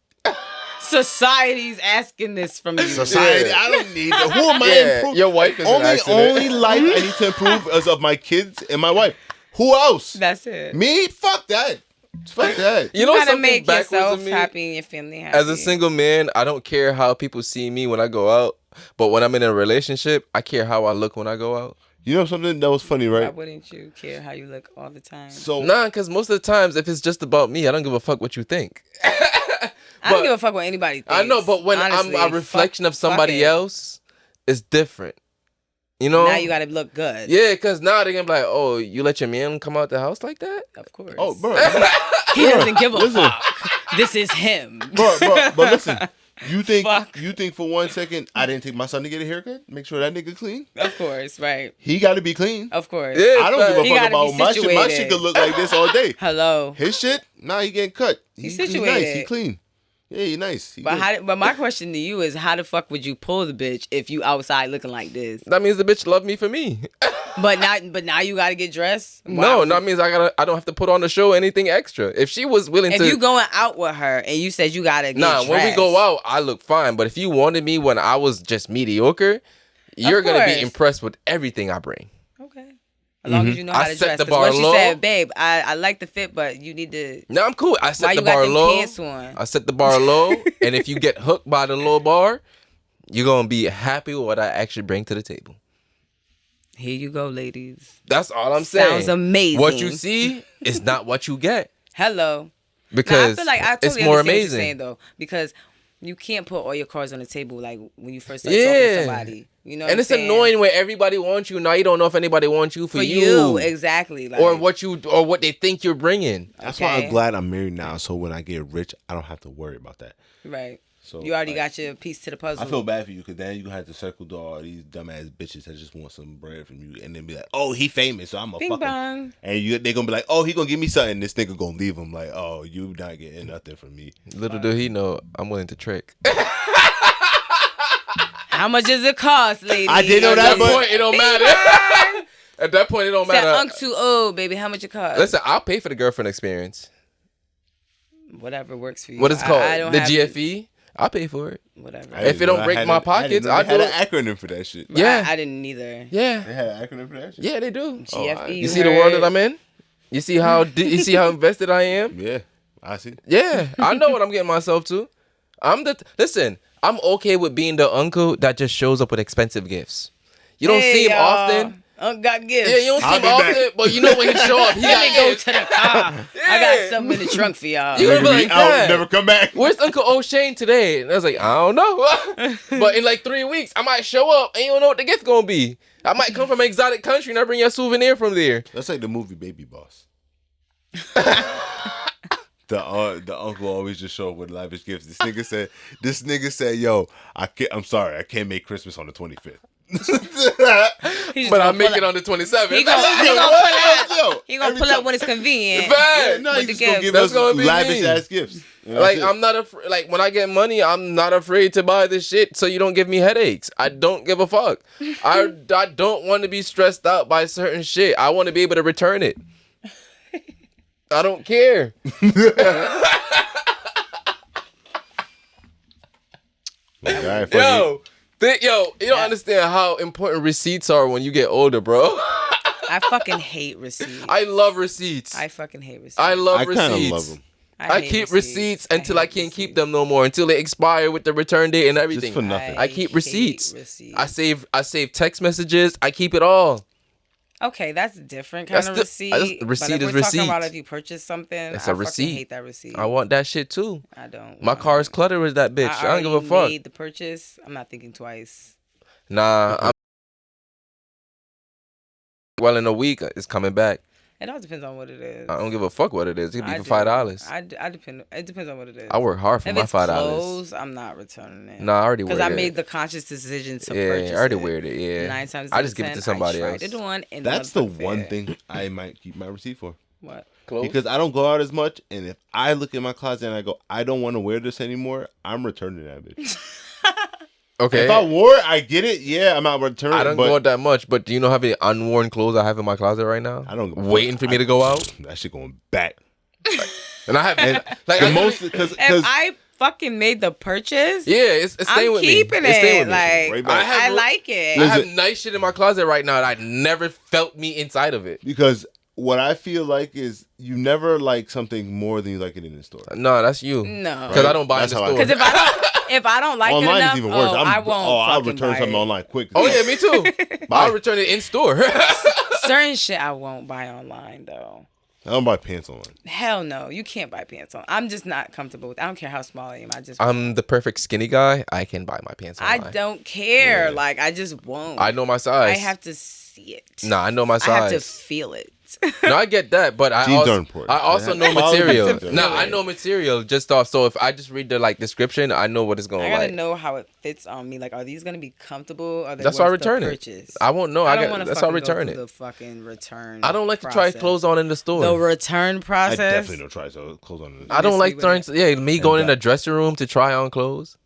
C: Society's asking this from you.
B: Society.
A: Yeah.
B: I don't need that. Who am I
A: Yeah,
B: improving?
A: your wife is an accident.
B: Only life I need to improve is of my kids and my wife. Who else?
C: That's it.
B: Me? Fuck that. Fuck that.
A: You know
C: gotta
A: something
C: make
A: backwards
C: yourself
A: of me?
C: happy and your family happy.
A: As a single man, I don't care how people see me when I go out. But when I'm in a relationship, I care how I look when I go out.
B: You know something that was funny,
C: why
B: right?
C: wouldn't you care how you look all the time?
B: So
A: Nah, because most of the times, if it's just about me, I don't give a fuck what you think.
C: I don't give a fuck what anybody thinks.
A: I know, but when
C: honestly.
A: I'm a reflection of
C: Fuck
A: somebody
C: it.
A: else, it's different. You know?
C: Now you gotta look good.
A: Yeah, because now they're going to be like, oh, you let your man come out the house like that?
C: Of course.
B: oh, bro,
C: He doesn't give a
B: listen.
C: fuck. This is him.
B: bro, but listen. You think
C: Fuck.
B: for 1 second I didn't take my son to get a haircut? Make sure that nigga clean.
C: Of course, right.
B: He got to be clean.
C: Of course.
A: Yeah,
B: I don't give
C: He
B: a fuck
C: gotta be
B: about my shit. My
C: situated.
B: shit could look like this all day.
C: Hello.
B: His shit, nah, he getting cut.
C: He's
B: nice. He
C: situated.
B: clean. Yeah, he nice. He
C: But
B: good.
C: but my question to you is, how the fuck would you pull the bitch if you outside looking like this?
A: That means the bitch love me for me.
C: But now you gotta get dressed.
A: No,
C: Why?
A: that means I don't have to put on the show anything extra. If she was willing
C: If
A: to,
C: you going out with her and you said you gotta get dressed.
A: when we go out, I look fine. But if you wanted me when I was just mediocre, you're gonna be
C: course.
A: impressed with everything I bring.
C: Okay. As long as you know
A: I
C: how to
A: set
C: dress.
A: the
C: 'Cause
A: bar
C: what she
A: low.
C: said, babe, I like the fit, but you need to.
A: No, I'm cool. I set
C: Why
A: the
C: you got
A: bar
C: them
A: low.
C: pants on?
A: I set the bar low, and if you get hooked by the low bar, you're gonna be happy with what I actually bring to the table.
C: Here you go, ladies.
A: That's all I'm saying.
C: Sounds amazing.
A: What you see is not what you get
C: Hello.
A: because
C: Now, I feel like I totally
A: it's more
C: understand what you're
A: amazing.
C: saying though, because you can't put all your cards on the table like when you first start talking to somebody. You know, what
A: And
C: I'm
A: it's
C: saying?
A: annoying when everybody wants you. Now you don't know if anybody wants you for
C: for
A: you.
C: you. Exactly. Like,
A: or what they think you're bringing.
B: That's why
C: okay.
B: I'm glad I'm married now. So when I get rich, I don't have to worry about that.
C: Right.
B: So
C: You already
B: like,
C: got your piece to the puzzle.
B: I feel bad for you because then you gonna have to circle through all these dumbass bitches that just want some bread from you, and then be like, "Oh, he famous, so I'm a
C: Bing
B: fuck him."
C: bong.
B: And they gonna be like, "Oh, he gonna give me something." This nigga gonna leave him like, "Oh, you not getting nothing from me."
A: Little do he know, I'm willing to trick.
C: How much does it cost, lady?
B: I did know
A: At
B: that,
A: that
B: but
A: point, it don't matter. At that point, it don't
C: Said,
A: matter.
C: Unc too old, baby. How much it cost?
A: Listen, I'll pay for the girlfriend experience.
C: Whatever works for you.
A: What is it called?
C: I don't
A: The
C: have
A: GFE? I'll pay for it.
C: Whatever.
A: If it don't break my pockets, I'll do
B: had
A: it.
B: an acronym for that shit.
A: Yeah.
C: I didn't either.
A: Yeah.
B: They had an acronym for that shit.
A: Yeah, they do.
C: GFE.
A: You see the world that I'm in? You see how invested I am?
B: Yeah, I see.
A: Yeah, I know what I'm getting myself to. Listen, I'm okay with being the uncle that just shows up with expensive gifts. You don't see him often.
C: Unc got gifts.
A: Yeah, you don't see
B: I'll
A: him
B: be back.
A: often, but you know when he show up, he
C: Let me
A: got
C: go
A: gifts.
C: to the car. I got something in the trunk for y'all.
A: You gonna be
B: Nigga
A: like,
B: be out,
A: "Dad,
B: never come back.
A: where's Uncle O'Shane today?" And I was like, I don't know. But in like 3 weeks, I might show up and you don't know what the gift gonna be. I might come from an exotic country and I bring you a souvenir from there.
B: That's like the movie Baby Boss. The uncle always just show up with lavish gifts. This nigga said, "Yo, I'm sorry, I can't make Christmas on the 25th."
A: But I make it on the 27th.
C: He gonna pull up when it's convenient.
A: Fact.
B: Yeah, no,
C: With
B: you
C: the
B: just gonna
C: gifts.
B: give
A: That's
B: us
A: gonna be
B: lavish
A: me.
B: ass gifts.
A: Like I'm not like when I get money, I'm not afraid to buy this shit so you don't give me headaches. I don't give a fuck. I don't want to be stressed out by certain shit. I want to be able to return it. I don't care. Yo, you don't understand how important receipts are when you get older, bro.
C: I fucking hate receipts.
A: I love receipts.
C: I fucking hate receipts.
A: I love
B: I kind of
A: receipts.
B: love them.
A: I
C: hate
A: keep receipts until I
C: hate
A: can't keep
C: receipts.
A: them no more, until they expire with the return date and everything.
B: Just for nothing.
A: I keep
C: hate
A: receipts.
C: receipts.
A: I save text messages. I keep it all.
C: Okay, that's a different kind
A: That's
C: of
A: the-
C: receipt.
A: that's- receipt
C: but if
A: is
C: we're talking
A: receipt.
C: about if you purchase something,
A: That's
C: I
A: a
C: fucking
A: receipt.
C: hate that receipt.
A: I want that shit too.
C: I don't.
A: My
C: want
A: car's
C: it.
A: cluttered with that bitch. I don't give a
C: already
A: fuck.
C: Made the purchase. I'm not thinking twice.
A: Nah. Well, in a week, it's coming back.
C: It all depends on what it is.
A: I don't give a fuck what it is. It could be
C: I
A: for
C: do.
A: $5.
C: I depend. It depends on what it is.
A: I work hard for
C: if
A: my
C: it's
A: $5.
C: clothes, I'm not returning it.
A: Nah, I already wear
C: Because
A: it.
C: I made the conscious decision to
A: Yeah,
C: purchase
A: I already
C: it.
A: wear it. Yeah.
C: 9 times
A: I
C: out
A: just
C: of
A: give it
C: 10,
A: to somebody
C: I
A: else.
C: tried it on, and
B: That's the
C: motherfucker
B: one
C: fit.
B: thing I might keep my receipt for.
C: What?
A: Clothes?
B: Because I don't go out as much, and if I look in my closet and I go, I don't want to wear this anymore, I'm returning that bitch.
A: Okay.
B: If I wore it, I get it. Yeah, I'm not returning.
A: I don't
B: but
A: go out that much, but do you know how many unworn clothes I have in my closet right now?
B: I don't
A: waiting for me to go out,
B: That shit going back.
A: and I have like
B: The
A: I-
B: most because
C: If I fucking made the purchase,
A: Yeah, it's staying
C: I'm
A: with me.
C: keeping
A: It's staying
C: it.
A: with me.
C: Like
B: Right back.
C: I like it.
A: I have
B: Listen.
A: nice shit in my closet right now that I never felt me inside of it.
B: because what I feel like is you never like something more than you like it in the store.
A: No, that's you.
C: No.
A: Because I don't buy
B: That's
A: in the
B: how I
A: store.
C: Because if I don't like it
B: Online
C: enough,
B: is even worse.
C: I won't.
B: I'll
C: fucking
B: return
C: buy
B: something
C: it.
B: online quick.
A: Oh yeah, me too. I'll return it in store.
C: Certain shit I won't buy online though.
B: I don't buy pants online.
C: Hell no, you can't buy pants on. I'm just not comfortable with. I don't care how small I am.
A: I'm the perfect skinny guy. I can buy my pants online.
C: I don't care.
B: Yeah.
C: Like I just won't.
A: I know my size.
C: I have to see it.
A: Nah, I know my
C: I have to
A: size.
C: feel it.
A: No, I get that, but
B: Jeans are important.
A: I also
B: They
A: know
B: have quality
A: material.
B: jeans.
A: Nah, I know material just off. So if I just read the description, I know what it's going
C: I
A: to
C: gotta
A: like.
C: know how it fits on me. Like, are these gonna be comfortable? Or
A: That's why I
C: worth the
A: return it.
C: purchase?
A: I won't know.
C: I don't want to.
A: That's why I
C: fucking go
A: return
C: through
A: it.
C: The fucking return.
A: I don't like to try
C: process.
A: clothes on in the store.
C: The return
B: I
C: process.
B: definitely don't try so clothes on.
A: I don't
C: Yes,
A: like
C: we
A: trying.
C: would.
A: Yeah, me going in
B: that-
A: the dressing room to try on clothes.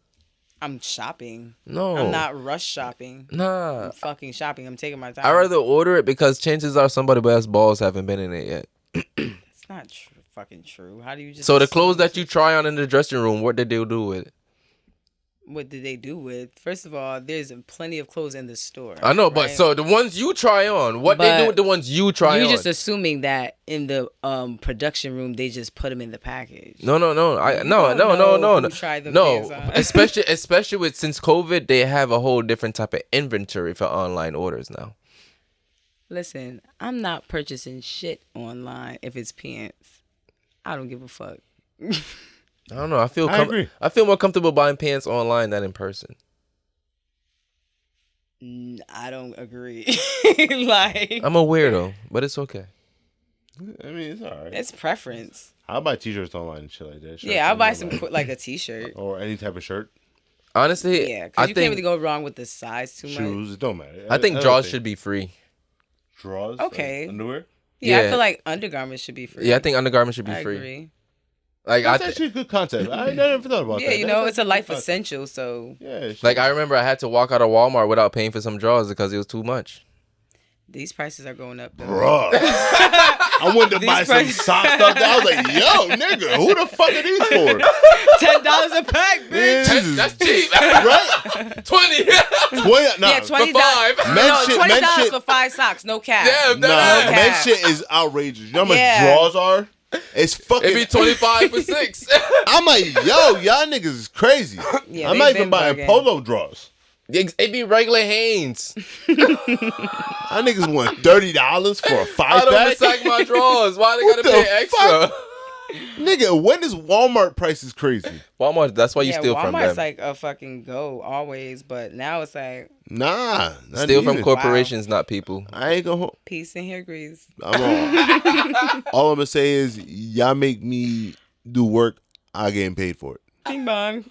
C: I'm shopping.
A: No,
C: I'm not rush shopping.
A: Nah,
C: I'm fucking shopping. I'm taking my time.
A: I rather order it because chances are somebody else's balls haven't been in it yet.
C: It's not fucking true. How do you just?
A: So the
C: assume
A: clothes that
C: shit?
A: you try on in the dressing room, what did they do with it?
C: What did they do with? First of all, there's plenty of clothes in the store.
A: I know, but
C: right?
A: so the ones you try on, what they do
C: But
A: with the ones you try
C: you're
A: on?
C: just assuming that in the production room they just put them in the package.
A: No.
C: don't know who tried them
A: No,
C: pants on.
A: especially with since COVID, they have a whole different type of inventory for online orders now.
C: Listen, I'm not purchasing shit online if it's pants. I don't give a fuck.
A: I don't know. I
B: agree.
A: I feel more comfortable buying pants online than in person.
C: I don't agree. Like,
A: I'm a weirdo, but it's okay.
B: I mean, it's all right.
C: it's preference.
B: I'll buy t-shirts online and shit like that. Shirts
C: Yeah, I'll
B: and
C: buy
B: all
C: some
B: that.
C: like a t-shirt.
B: or any type of shirt,
A: Honestly,
C: Yeah,
A: I
C: because you
A: think
C: can't really go wrong with the size too much.
B: shoes. It don't matter.
A: I think
B: don't
A: drawers should be free.
B: drawers.
C: Okay.
B: Underwear.
C: Yeah, I
A: Yeah.
C: feel like undergarments should be free.
A: Yeah, I think undergarments should be
C: I
A: free.
C: agree.
A: Like
B: That's actually a good concept. I never thought about
C: Yeah,
B: that.
C: you
B: That's
C: know, it's a
B: actually
C: life
B: good concept.
C: essential. So
B: Yeah.
A: like I remember I had to walk out of Walmart without paying for some drawers because it was too much.
C: These prices are going up, though.
B: Bruh. I wanted to buy some
C: prices-
B: socks stuff. I was like, yo, nigga, who the fuck are these for?
C: $10 a pack, bitch.
B: This is-
A: That's cheap.
B: right?
A: 20.
B: 20, nah,
C: Yeah, $20.
A: for five.
B: Men
C: No,
B: shit-
C: $20
B: men shit-
C: for 5 socks, no cap.
A: Yeah,
B: Nah,
A: that
C: No
B: man,
C: cap.
B: shit is outrageous. You know how much
C: Yeah.
B: draws are? It's fucking.
A: It'd be 25 for 6.
B: I'm like, yo, y'all niggas is crazy.
C: Yeah,
B: I'm
C: they
B: not even
C: been
B: buying
C: bugging.
B: polo draws.
A: It'd be regular Hanes.
B: Y'all niggas want $30 for a 5
A: I don't
B: pack.
A: recycle my drawers. Why they
B: What
A: gotta
B: the
A: pay extra?
B: fuck? Nigga, when is Walmart prices crazy?
A: Walmart. That's why you
C: Yeah,
A: steal from
C: Walmart's
A: them.
C: like a fucking go always, but now it's like
B: Nah, not
A: Steal from
B: even.
A: corporations, not people.
B: I ain't gonna.
C: peace in here, Grease.
B: I'm all I'm gonna say is y'all make me do work. I getting paid for it.
C: Bing bong.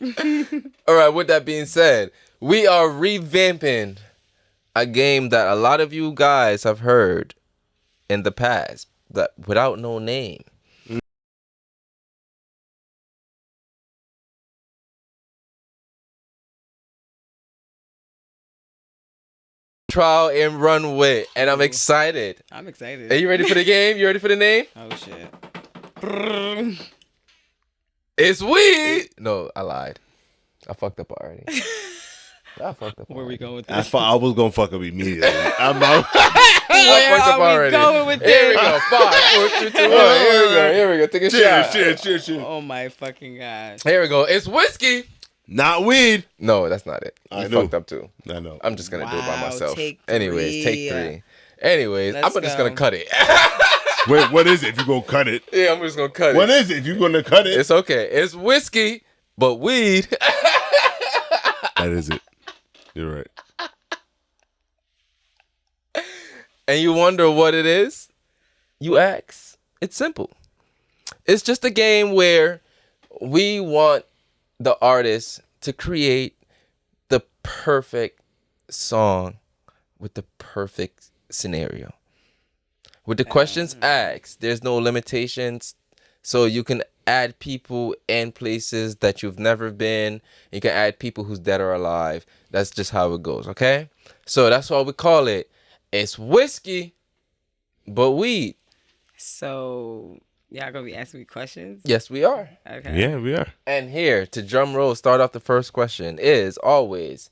A: All right. With that being said, we are revamping a game that a lot of you guys have heard in the past, that without no name. Trial and run with, and I'm excited.
C: I'm excited.
A: Are you ready for the game? You ready for the name?
C: Oh shit.
A: It's weed. No, I lied. I fucked up already. I fucked up.
C: Where we
A: already.
C: going with
B: I,
C: this?
B: I was gonna fuck up immediately. I'm out.
A: I fucked up
C: are we
A: already.
C: going with
A: Here we
C: this?
A: go. 5, 4, 3, 2, 1. Here we go. Here we go. Take a shot.
B: Cheers.
C: Oh my fucking gosh.
A: Here we go. It's whiskey.
B: Not weed.
A: No, that's not it.
B: I
A: You
B: know.
A: fucked up too.
B: I know.
A: I'm just gonna do it by
C: Wow,
A: myself.
C: take
A: Anyways, take
C: 3.
A: 3. Anyways,
C: Let's
A: I'm just
C: go.
A: gonna cut it.
B: Wait, what is it? If you gonna cut it,
A: Yeah, I'm just gonna cut
B: what
A: it.
B: is it? If you gonna cut it,
A: It's okay. It's whiskey, but weed.
B: that is it. You're right.
A: And you wonder what it is? You ask. It's simple. It's just a game where we want the artist to create the perfect song with the perfect scenario. With the questions asked, there's no limitations. So you can add people and places that you've never been. You can add people who's dead or alive. That's just how it goes, okay? So that's why we call it. It's whiskey, but weed.
C: So y'all gonna be asking me questions?
A: Yes, we are.
C: Okay.
B: Yeah, we are.
A: And here, to drum roll, start off the first question is always,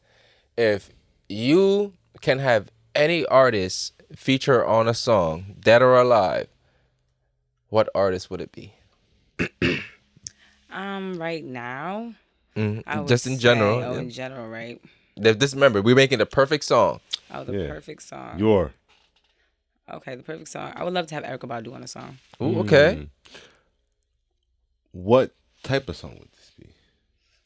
A: if you can have any artist feature on a song, dead or alive, what artist would it be?
C: Right now.
A: Mhm.
C: I would
A: Just in general.
C: say- Oh,
A: yeah.
C: in general, right?
A: Just remember, we're making the perfect song.
C: Oh, the
B: Yeah.
C: perfect song.
B: You're.
C: Okay, the perfect song. I would love to have Erykah Badu on a song.
A: Ooh, okay.
B: What type of song would this be?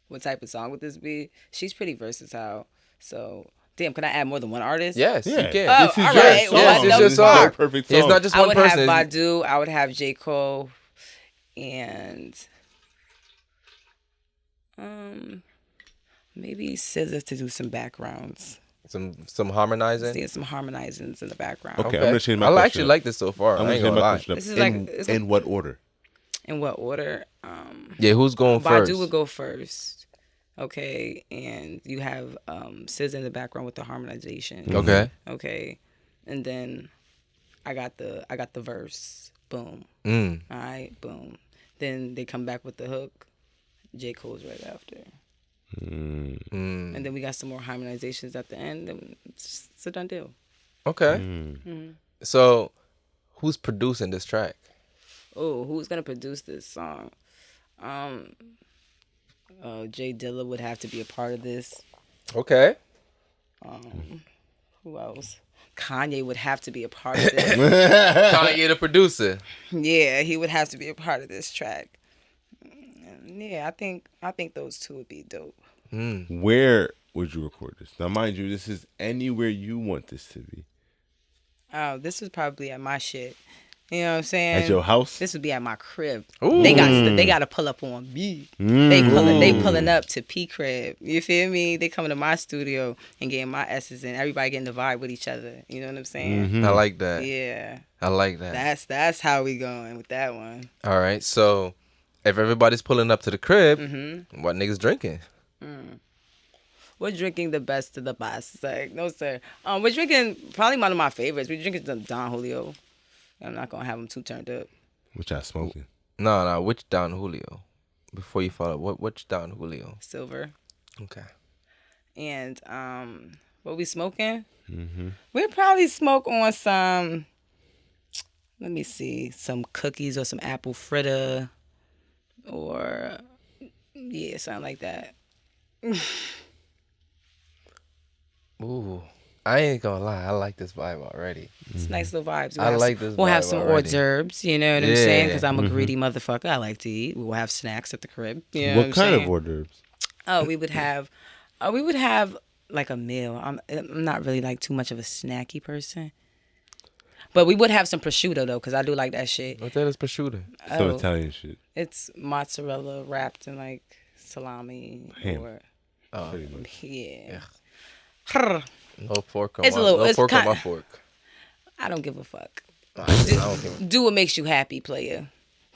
C: What type of song would this be? She's pretty versatile. So, damn, can I add more than one artist?
A: Yes,
B: Yeah.
A: you can.
C: Oh,
B: This is
C: all
B: your
C: right.
B: song.
C: Well,
A: Yes, it's
C: no
A: your
B: This is
A: song.
B: your perfect song.
A: It's not just
C: I
A: one
C: would
A: person.
C: have Badu. I would have J. Cole. And maybe SZA to do some backgrounds.
A: Some harmonizing.
C: See some harmonizings in the background.
B: Okay. I'm gonna change my
A: I
B: question
A: actually
B: up.
A: like this so far.
B: I'm
A: I
B: gonna
A: ain't
B: change
A: gonna
B: my
A: lie.
B: question up.
C: This is like- it's
B: in what order?
C: In what order?
A: Yeah, who's going first?
C: Badu would go first. Okay, and you have SZA in the background with the harmonization.
A: Okay.
C: Okay, and then I got the verse. Boom.
A: Mm.
C: All right. Boom. Then they come back with the hook. J. Cole's right after.
A: Mm.
C: And then we got some more harmonizations at the end. And it's a done deal.
A: Okay. So, who's producing this track?
C: Oh, who's gonna produce this song? Jay Dilla would have to be a part of this.
A: Okay.
C: Who else? Kanye would have to be a part of this.
A: Kanye, the producer.
C: Yeah, he would have to be a part of this track. And yeah, I think those two would be dope.
B: Where would you record this? Now, mind you, this is anywhere you want this to be.
C: Oh, this was probably at my shit. You know what I'm saying?
B: At your house?
C: This would be at my crib.
A: Ooh.
C: They got to pull up on me. They pulling up to P crib. You feel me? They coming to my studio and getting my S's and everybody getting the vibe with each other. You know what I'm saying?
A: I like that.
C: Yeah.
A: I like that.
C: That's how we going with that one.
A: All right. So, if everybody's pulling up to the crib, what niggas drinking?
C: we're drinking the best of the best. Like, no, sir. We're drinking probably one of my favorites. We're drinking the Don Julio. I'm not going to have them too turned up.
B: Which I smoking.
A: No. Which Don Julio? Before you follow, which Don Julio?
C: Silver.
A: Okay.
C: And what we smoking? We'd probably smoke on some, let me see, some cookies or some apple fritter or, yeah, something like that.
A: Ooh, I ain't gonna lie. I like this vibe already.
C: It's nice little vibes.
A: I like this
C: We'll have
A: vibe
C: some
A: already.
C: hors d'oeuvres, you know what I'm saying? Because
A: Yeah.
C: I'm a greedy motherfucker. I like to eat. We'll have snacks at the crib. You know
B: What
C: I'm
B: kind
C: saying?
B: of hors d'oeuvres?
C: Oh, we would have like a meal. I'm not really like too much of a snacky person. But we would have some prosciutto though, because I do like that shit.
A: What that is prosciutto?
B: Some
C: Oh.
B: Italian shit.
C: It's mozzarella wrapped in like salami
B: Ham.
C: or
B: Pretty much.
C: yeah.
A: No pork on
C: It's
A: my,
C: a little-
A: no
C: it's
A: pork on my
C: kinda-
A: fork.
C: I don't give a fuck.
A: I don't give
C: Do what makes you happy, player.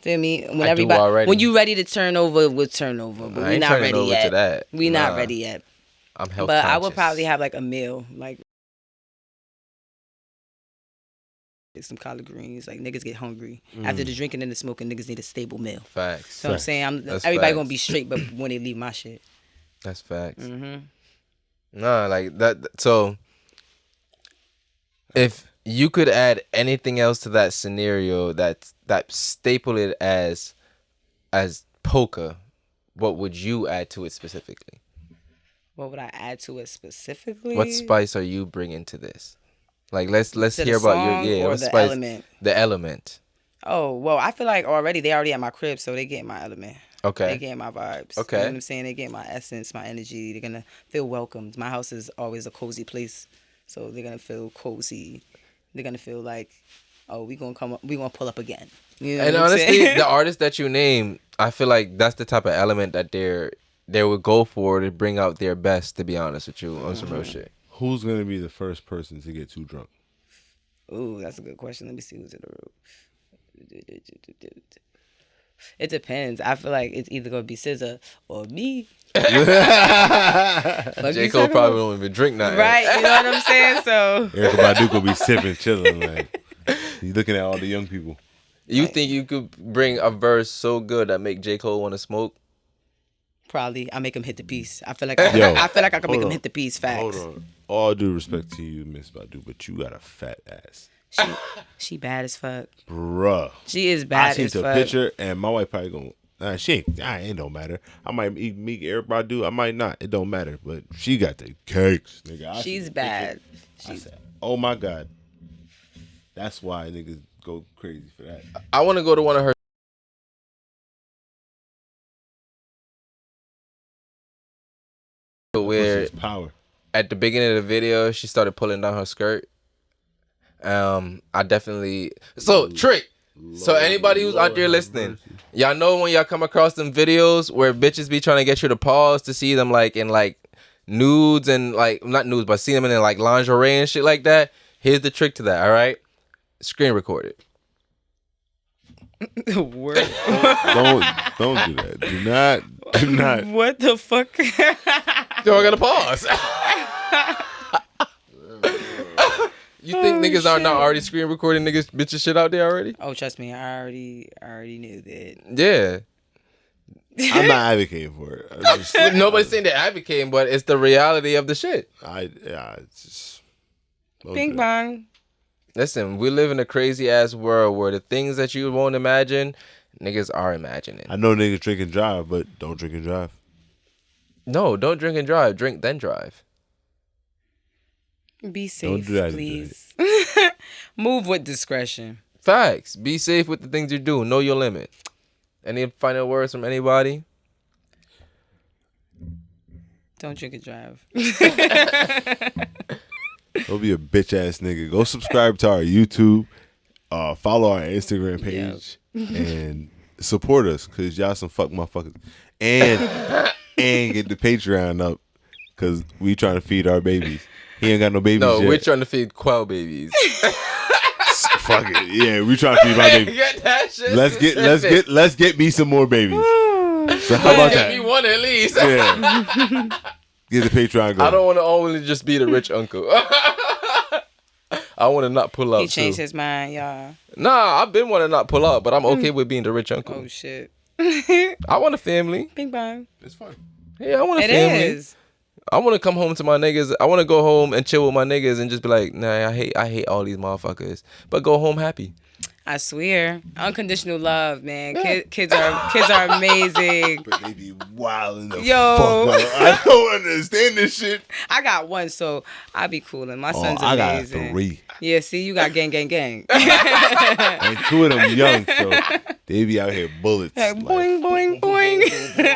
C: Feel me? When
A: I do already.
C: when you ready to turn over, we'll turn over. But
A: I
C: we
A: ain't
C: not
A: turning
C: ready
A: over
C: yet.
A: to that.
C: We not
A: Nah.
C: ready yet.
A: I'm health
C: But
A: conscious.
C: I would probably have like a meal, like some collard greens. Like niggas get hungry after the drinking and the smoking. Niggas need a stable meal.
A: Facts.
C: So I'm saying,
A: That's
C: everybody
A: facts.
C: gonna be straight, but when they leave my shit,
A: That's facts.
C: Mm-hmm.
A: No, like that. So, if you could add anything else to that scenario that staple it as Pocah, what would you add to it specifically?
C: what would I add to it specifically?
A: What spice are you bringing to this? Like let's
C: To the
A: hear about
C: song
A: your
C: or
A: what
C: the
A: spice?
C: element?
A: The element.
C: Oh well, I feel like they already at my crib, so they get my element.
A: Okay.
C: They get my vibes.
A: Okay.
C: You know what I'm saying? They get my essence, my energy. They're gonna feel welcomed. My house is always a cozy place, so they're gonna feel cozy. They're gonna feel like, oh, we gonna pull up again. You know
A: And
C: what I'm
A: honestly,
C: saying?
A: the artists that you name, I feel like that's the type of element that they would go for to bring out their best. To be honest with you, on some real shit.
B: Who's gonna be the first person to get too drunk?
C: Ooh, that's a good question. Let me see who's in the room. It depends. I feel like it's either gonna be SZA or me. Fuck
A: J.
C: you
A: Cole
C: talking
A: probably
C: about?
A: don't even drink nothing.
C: Right. You know what I'm saying? So
B: Erica Badu could be sipping, chilling. Like he's looking at all the young people.
A: You think you could bring a verse so good that make J. Cole want to smoke?
C: probably I make him hit the piece. I feel like
B: Yo,
C: I feel like I can make
B: hold
C: him
B: on.
C: hit the piece. Facts.
B: Hold on. All due respect to you, Miss Badu, but you got a fat ass,
C: She bad as fuck.
B: bruh.
C: She is
B: I
C: bad
B: seen
C: as
B: the
C: fuck.
B: picture, and my wife probably going. She ain't. It don't matter. I might meet Eric Badu. I might not. It don't matter. But she got the cakes, nigga. I seen
C: She's
B: the
C: bad.
B: picture. I said, "Oh my god." That's why niggas go crazy for that.
A: I want to go to one of her. Where
B: Pussy's power.
A: at the beginning of the video she started pulling down her skirt. I definitely Trick. So anybody who's out there listening, y'all know when y'all come across them videos where bitches be trying to get you to pause to see them like in like nudes and like not nudes but see them in like lingerie and shit like that. Here's the trick to that. All right, screen record it.
C: Word.
B: Don't do that. Do not.
C: What the fuck?
A: Yo, I gotta pause. You think niggas are not already screen recording bitches shit out there already?
C: Oh, trust me, I already knew that.
A: Yeah.
B: I'm not advocating for it. I just,
A: Nobody's saying they're advocating, but it's the reality of the shit.
B: it's just. don't
C: Bing
B: do that.
C: bong.
A: Listen, we live in a crazy ass world where the things that you won't imagine, niggas are imagining.
B: I know niggas drink and drive, but don't drink and drive.
A: No, don't drink and drive. Drink then drive.
C: Be safe,
B: do that,
C: please. Move with discretion.
A: Facts. Be safe with the things you do. Know your limit. Any final words from anybody?
C: Don't drink and drive.
B: Don't be a bitch ass nigga. Go subscribe to our YouTube. Follow our Instagram page and support us because y'all some fuck motherfuckers. And get the Patreon up because we trying to feed our babies. He ain't got no babies
A: No,
B: yet.
A: we're trying to feed quail babies.
B: Fuck it. Yeah, we trying to feed my babies.
A: Get that shit
B: Let's get me some more babies. So how about
A: Get me
B: that?
A: one at least.
B: Yeah. Get the Patreon going.
A: I don't want to only just be the rich uncle. I want to not pull out.
C: He changed
A: too.
C: his mind, y'all.
A: Nah, I've been wanting to not pull out, but I'm okay with being the rich uncle.
C: Oh shit.
A: I want a family.
C: Bing bang.
B: It's fun.
A: Yeah, I want a
C: It
A: family.
C: is.
A: I want to come home to my niggas. I want to go home and chill with my niggas and just be like, nah, I hate all these motherfuckers, but go home happy.
C: I swear, unconditional love, man. Kids are amazing.
B: But they be wilding the
C: Yo.
B: fuck out. I don't understand this shit.
C: I got one, so I be coolin'. My son's
B: I got
C: amazing.
B: 3.
C: Yeah, see, you got gang.
B: And 2 of them young, so they be out here bullets.
C: Like, boing, boing, boing.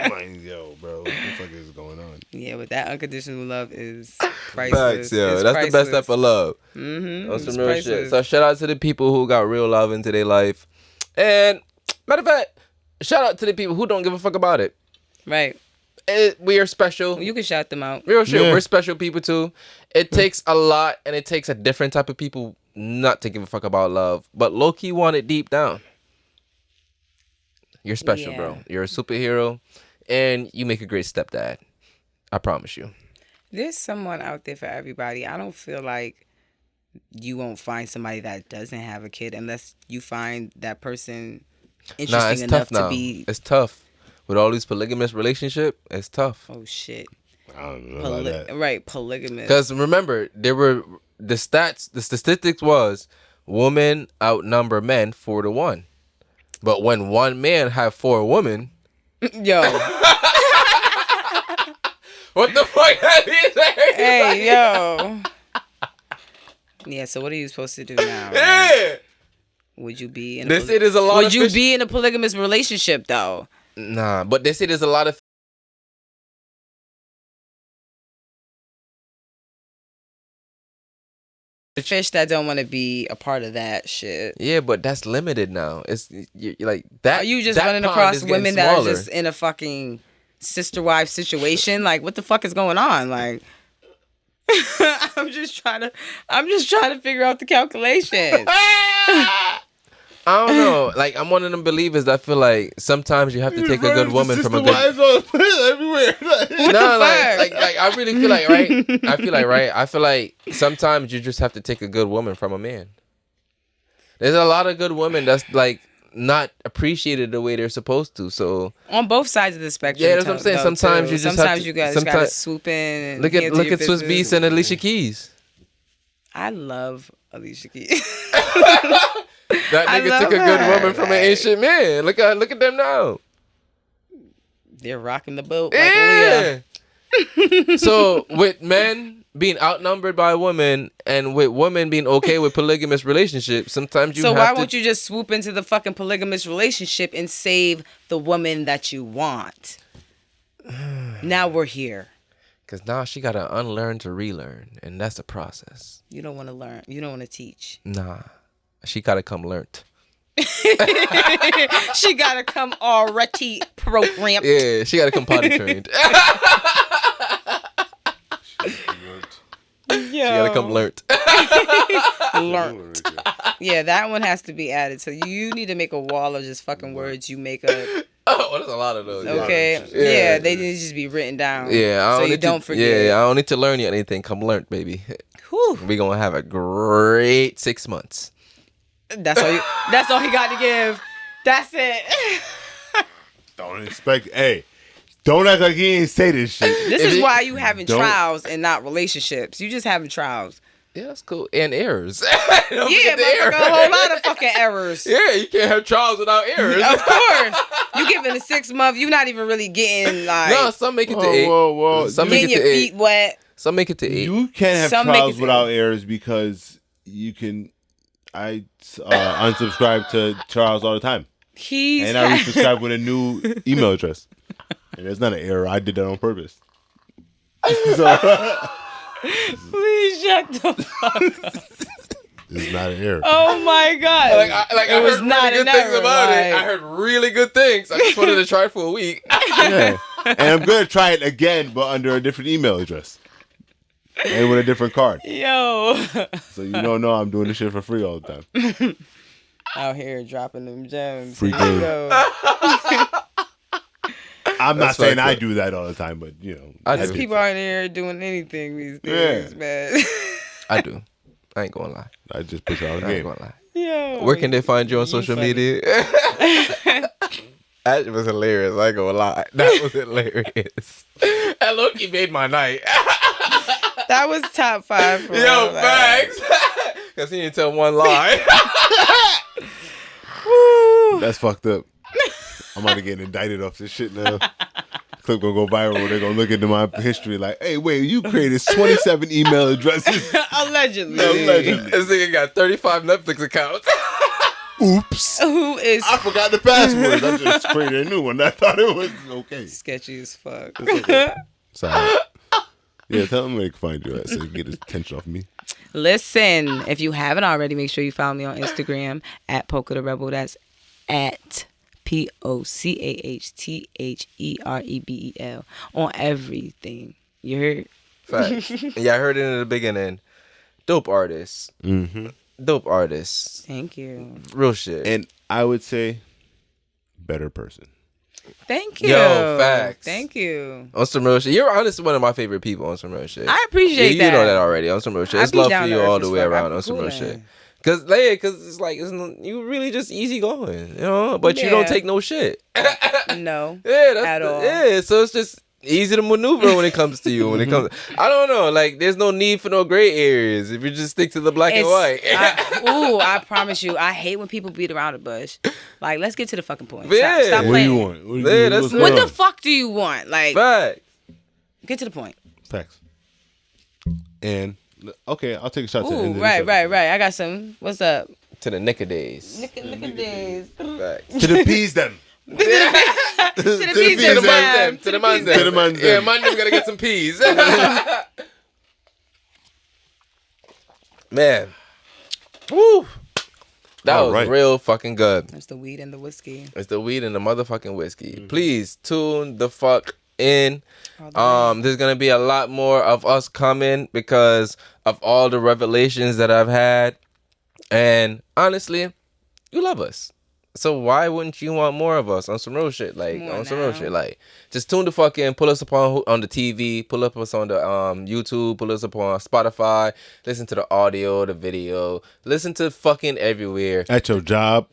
B: I'm like, yo, bro, what the fuck is going on?
C: Yeah, but that unconditional love is priceless.
A: Facts, yo.
C: It's
A: That's the best
C: priceless.
A: type of love.
C: Mm-hmm.
A: That's some
C: It's
A: real
C: priceless.
A: shit. So shout out to the people who got real love into their life. And matter of fact, shout out to the people who don't give a fuck about it.
C: Right.
A: We are special.
C: You can shout them out.
A: Real shit.
B: Yeah.
A: We're special people too. It takes a lot, and it takes a different type of people not to give a fuck about love, but low key want it deep down. You're special,
C: Yeah.
A: bro. You're a superhero, and you make a great stepdad. I promise you.
C: There's someone out there for everybody. I don't feel like you won't find somebody that doesn't have a kid unless you find that person interesting
A: Nah, it's
C: enough
A: tough now.
C: to be.
A: It's tough with all these polygamous relationship. It's tough.
C: Oh shit.
B: I don't know about that.
C: Right, polygamous.
A: Because remember, there were the statistics was women outnumber men 4-1. But when one man have 4 women,
C: Yo.
A: what the fuck?
C: Hey, yo. Yeah, so what are you supposed to do now?
A: Yeah.
C: Would you be in a
A: They say there's a lot
C: Would
A: of
C: you
A: fish-
C: be in a polygamous relationship though?
A: Nah, but they say there's a lot of
C: Fish that don't want to be a part of that shit.
A: yeah, but that's limited now. It's you're like that.
C: Are you just
A: that
C: running
A: pond
C: across
A: is getting
C: women that are
A: smaller.
C: just in a fucking sister wife situation? Like, what the fuck is going on? Like, I'm just trying to figure out the calculation.
A: I don't know. Like I'm one of them believers that feel like sometimes you have to take a good woman from a good.
B: everywhere.
A: No,
C: fuck?
A: like I really feel like I feel like sometimes you just have to take a good woman from a man. There's a lot of good women that's like not appreciated the way they're supposed to. So
C: On both sides of the spectrum.
A: Yeah, that's what I'm saying.
C: though,
A: Sometimes
C: too.
A: you just have
C: sometimes
A: to-
C: you guys gotta
A: sometimes-
C: swoop in. And
A: look
C: handle
A: at
C: your
A: Swiss
C: business.
A: Beats and Alicia Keys.
C: I love Alicia Keys.
A: That
C: I
A: nigga
C: love
A: took a good
C: her,
A: woman from an
C: like-
A: ancient man. Look at them now.
C: They're rocking the boat like Leah.
A: Yeah. So with men being outnumbered by women and with women being okay with polygamous relationships, sometimes you
C: So
A: have
C: why
A: to.
C: won't you just swoop into the fucking polygamous relationship and save the woman that you want? Now we're here.
A: Because now she got to unlearn to relearn, and that's a process.
C: You don't want to learn. You don't want to teach.
A: Nah, she got to come learnt.
C: She gotta come already programmed.
A: Yeah, she got to come potty trained. She got to come learnt.
C: Learned. Yeah, that one has to be added. So you need to make a wall of just fucking words you make up.
A: Oh, there's a lot of those.
C: Okay.
A: Yeah.
C: Yeah, they need to just be written down.
A: Yeah, I
C: so
A: don't
C: you
A: need
C: don't
A: to,
C: forget.
A: Yeah, I don't need to learn you anything. Come learnt, baby.
C: Whew.
A: We gonna have a great 6 months.
C: That's all he got to give. That's it.
B: Don't expect. Hey, don't act like he ain't say this shit.
C: This
A: If
C: is
A: it-
C: why you having
B: Don't-
C: trials and not relationships. You just having trials.
A: Yeah, that's cool. And errors. Don't
C: Yeah,
A: forget the
C: motherfucker,
A: errors.
C: a whole lot of fucking errors.
A: Yeah, you can't have trials without errors.
C: Of course. You giving a 6 month, you're not even really getting like
A: No, some make it to
B: Whoa,
A: 8.
B: whoa, whoa.
A: Some make
C: getting
A: it
C: your
A: to
C: feet
A: 8.
C: wet.
A: Some make it to 8.
B: You can't have
C: Some make
B: trials
C: it-
B: without errors because you can. I unsubscribe to Charles all the time,
C: He's
B: and I resubscribe with a new email address. And it's not an error. I did that on purpose. So,
C: please shut the fuck.
B: it's not an error.
C: Oh my god.
A: I
C: was
A: heard
C: not
A: really good
C: an
A: things
C: error,
A: about it.
C: like-
A: I heard really good things. I just wanted to try it for a week.
B: Yeah. And I'm gonna try it again, but under a different email address and with a different card.
C: Yo.
B: So you don't know I'm doing this shit for free all the time.
C: Out here dropping them gems.
B: Free
C: Here you
B: game.
C: go.
B: I'm not
A: That's
B: saying
A: fucked
B: I
A: up.
B: do that all the time, but you know,
A: I
C: These
A: do.
C: people aren't here doing anything these days,
B: Yeah.
C: man.
A: I do. I ain't gonna lie.
B: I just push out the
A: I ain't
B: game.
A: gonna lie.
C: Yo,
A: Where can they find you on social
C: funny.
A: media? That was hilarious. I ain't gonna lie. That was hilarious. That Loki made my night.
C: That was top 5 for
A: Yo,
C: real, like,
A: facts. Because he didn't tell one lie.
C: woo.
B: That's fucked up. I'm about to get indicted off this shit now. Clip gonna go viral. They're gonna look into my history like, hey, wait, you created 27 email addresses.
C: Allegedly.
B: Allegedly.
A: This nigga got 35 Netflix accounts.
B: Oops.
C: Who is
B: I forgot the password. I just created a new one. I thought it was okay.
C: sketchy as fuck.
B: Sorry. Yeah, tell them where they can find you at so you can get his attention off me.
C: Listen, if you haven't already, make sure you follow me on Instagram at Pocah the Rebel. That's at POCAHTHEREBEL on everything. You heard?
A: Facts. Yeah, I heard it in the beginning. Dope artists.
B: Mm-hmm.
A: Dope artists.
C: Thank you.
A: Real shit.
B: And I would say, better person.
C: Thank you.
A: Yo, facts.
C: Thank you.
A: On some real shit. You're honestly one of my favorite people on some real shit.
C: I appreciate
A: You
C: that.
A: know that already. On some real shit.
C: I
A: It's
C: be
A: love
C: down
A: for
C: to
A: you
C: earth
A: all
C: as
A: the way
C: fuck. I
A: around
C: be
A: on some real
C: coolin'.
A: shit. Cause it's like you really just easy going, you know. But you don't
C: Yeah.
A: take no shit.
C: No.
A: Yeah, that's
C: At all.
A: Yeah, so it's just easy to maneuver when it comes to you. When it comes, I don't know. Like, there's no need for no gray areas if you just stick to the black and white.
C: I promise you, I hate when people beat around the bush. Like, let's get to the fucking point.
A: Yeah.
C: Stop
B: What do
C: playing.
B: you want? What do
A: Yeah, that's
B: what's
A: it.
C: What
B: going
C: the
B: on?
C: fuck do you want? Like,
A: Fact.
C: get to the point.
B: Facts. And, okay, I'll take a shot to the end
C: Ooh,
B: of this
C: right.
B: episode.
C: I got some. What's up?
A: To the nick of days.
C: Look at this.
A: Facts.
B: To the peas them.
C: To the peas
B: peas
C: them,
B: them.
A: To the man them.
B: To the man them.
A: Yeah, man them gotta get some peas. Man. Woo. That
B: All
A: was
B: right.
A: real fucking good.
C: That's the weed and the whiskey.
A: It's the weed and the motherfucking whiskey. Please tune the fuck in.
C: All the
A: There's gonna be a lot more of us coming because of all the revelations that I've had. And honestly, you love us. So why wouldn't you want more of us on some real shit? Like
C: Come on
A: on some real
C: now.
A: shit. Like just tune the fuck in, pull us up on the TV, pull up us on the YouTube, pull us up on Spotify, listen to the audio, the video, listen to fucking everywhere.
B: At your job,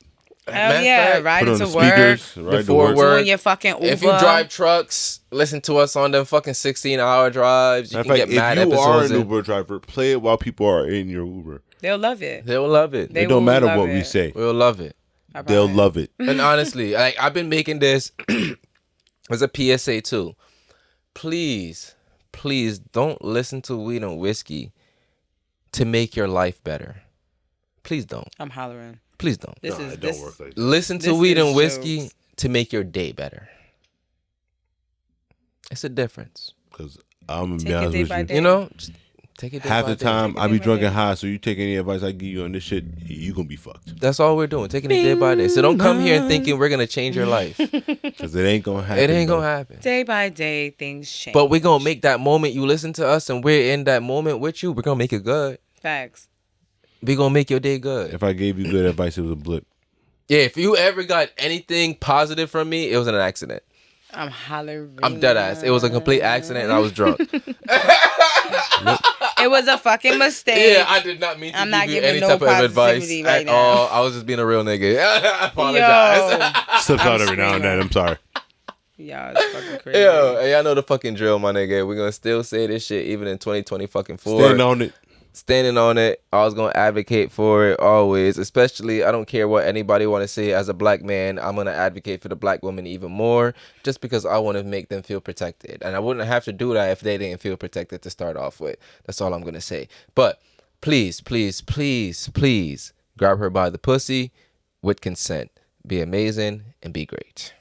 C: Hell
A: Matter
C: yeah,
A: of fact,
C: riding
B: put on
C: to
B: the
C: work,
B: speakers, ride to
A: before
B: work.
A: work.
C: doing your fucking Uber.
A: If you drive trucks, listen to us on them fucking 16-hour drives. You
B: Matter
A: can
B: of
A: get
B: fact,
A: mad
B: if you are
A: episodes.
B: an Uber driver, play it while people are in your Uber.
C: they'll love it.
A: They'll love it.
C: They
B: It don't
C: will
B: matter
C: love
B: what we
C: it.
B: say.
A: We'll love it.
C: I
B: They'll
C: promise.
B: love it.
A: And honestly, like I've been making this as a PSA too. Please, please don't listen to weed and whiskey to make your life better. Please don't.
C: I'm hollering.
A: Please don't.
C: This
B: Nah,
C: is
B: it
C: this.
B: don't work like that.
A: Listen to
C: This
A: weed
C: is
A: and whiskey
C: jokes.
A: to make your day better. It's a difference.
B: Because I'm going to
C: Take
B: be
C: it
B: honest
C: day
B: with
C: by
B: you.
C: day.
A: You know? Just take it day
B: Half
A: by
B: the
A: day.
B: time
C: Take it
B: I
C: day
B: be
C: by
B: drunk
C: day.
B: and high, so you take any advice I give you on this shit, you going to be fucked.
A: That's all we're doing. Taking it day by day. So don't come here and thinking we're gonna change your life.
B: Because it ain't going to happen.
A: It ain't gonna
B: though.
A: happen.
C: Day by day, things change.
A: But we're gonna make that moment you listen to us and we're in that moment with you. We're gonna make it good.
C: Facts.
A: We're gonna make your day good.
B: If I gave you good advice, it was a blip.
A: Yeah, if you ever got anything positive from me, it was an accident.
C: I'm hollering.
A: I'm dead ass. It was a complete accident and I was drunk.
C: It was a fucking mistake.
A: Yeah, I did not mean to
C: I'm not
A: give you
C: giving
A: any
C: no
A: type of advice
C: positivity right
A: at
C: now.
A: all. I was just being a real nigga. I apologize.
B: Slips
C: I'm
B: out every now and then.
C: screaming.
B: I'm sorry.
C: Y'all is fucking crazy.
A: Yo, y'all know the fucking drill, my nigga. We're gonna still say this shit even in 2020 fucking 4.
B: Stand on it.
A: Standing on it. I was gonna advocate for it always. Especially, I don't care what anybody want to say. As a black man, I'm gonna advocate for the black woman even more, just because I want to make them feel protected, and I wouldn't have to do that if they didn't feel protected to start off with. That's all I'm gonna say. But please, please, please, please, grab her by the pussy with consent. Be amazing and be great.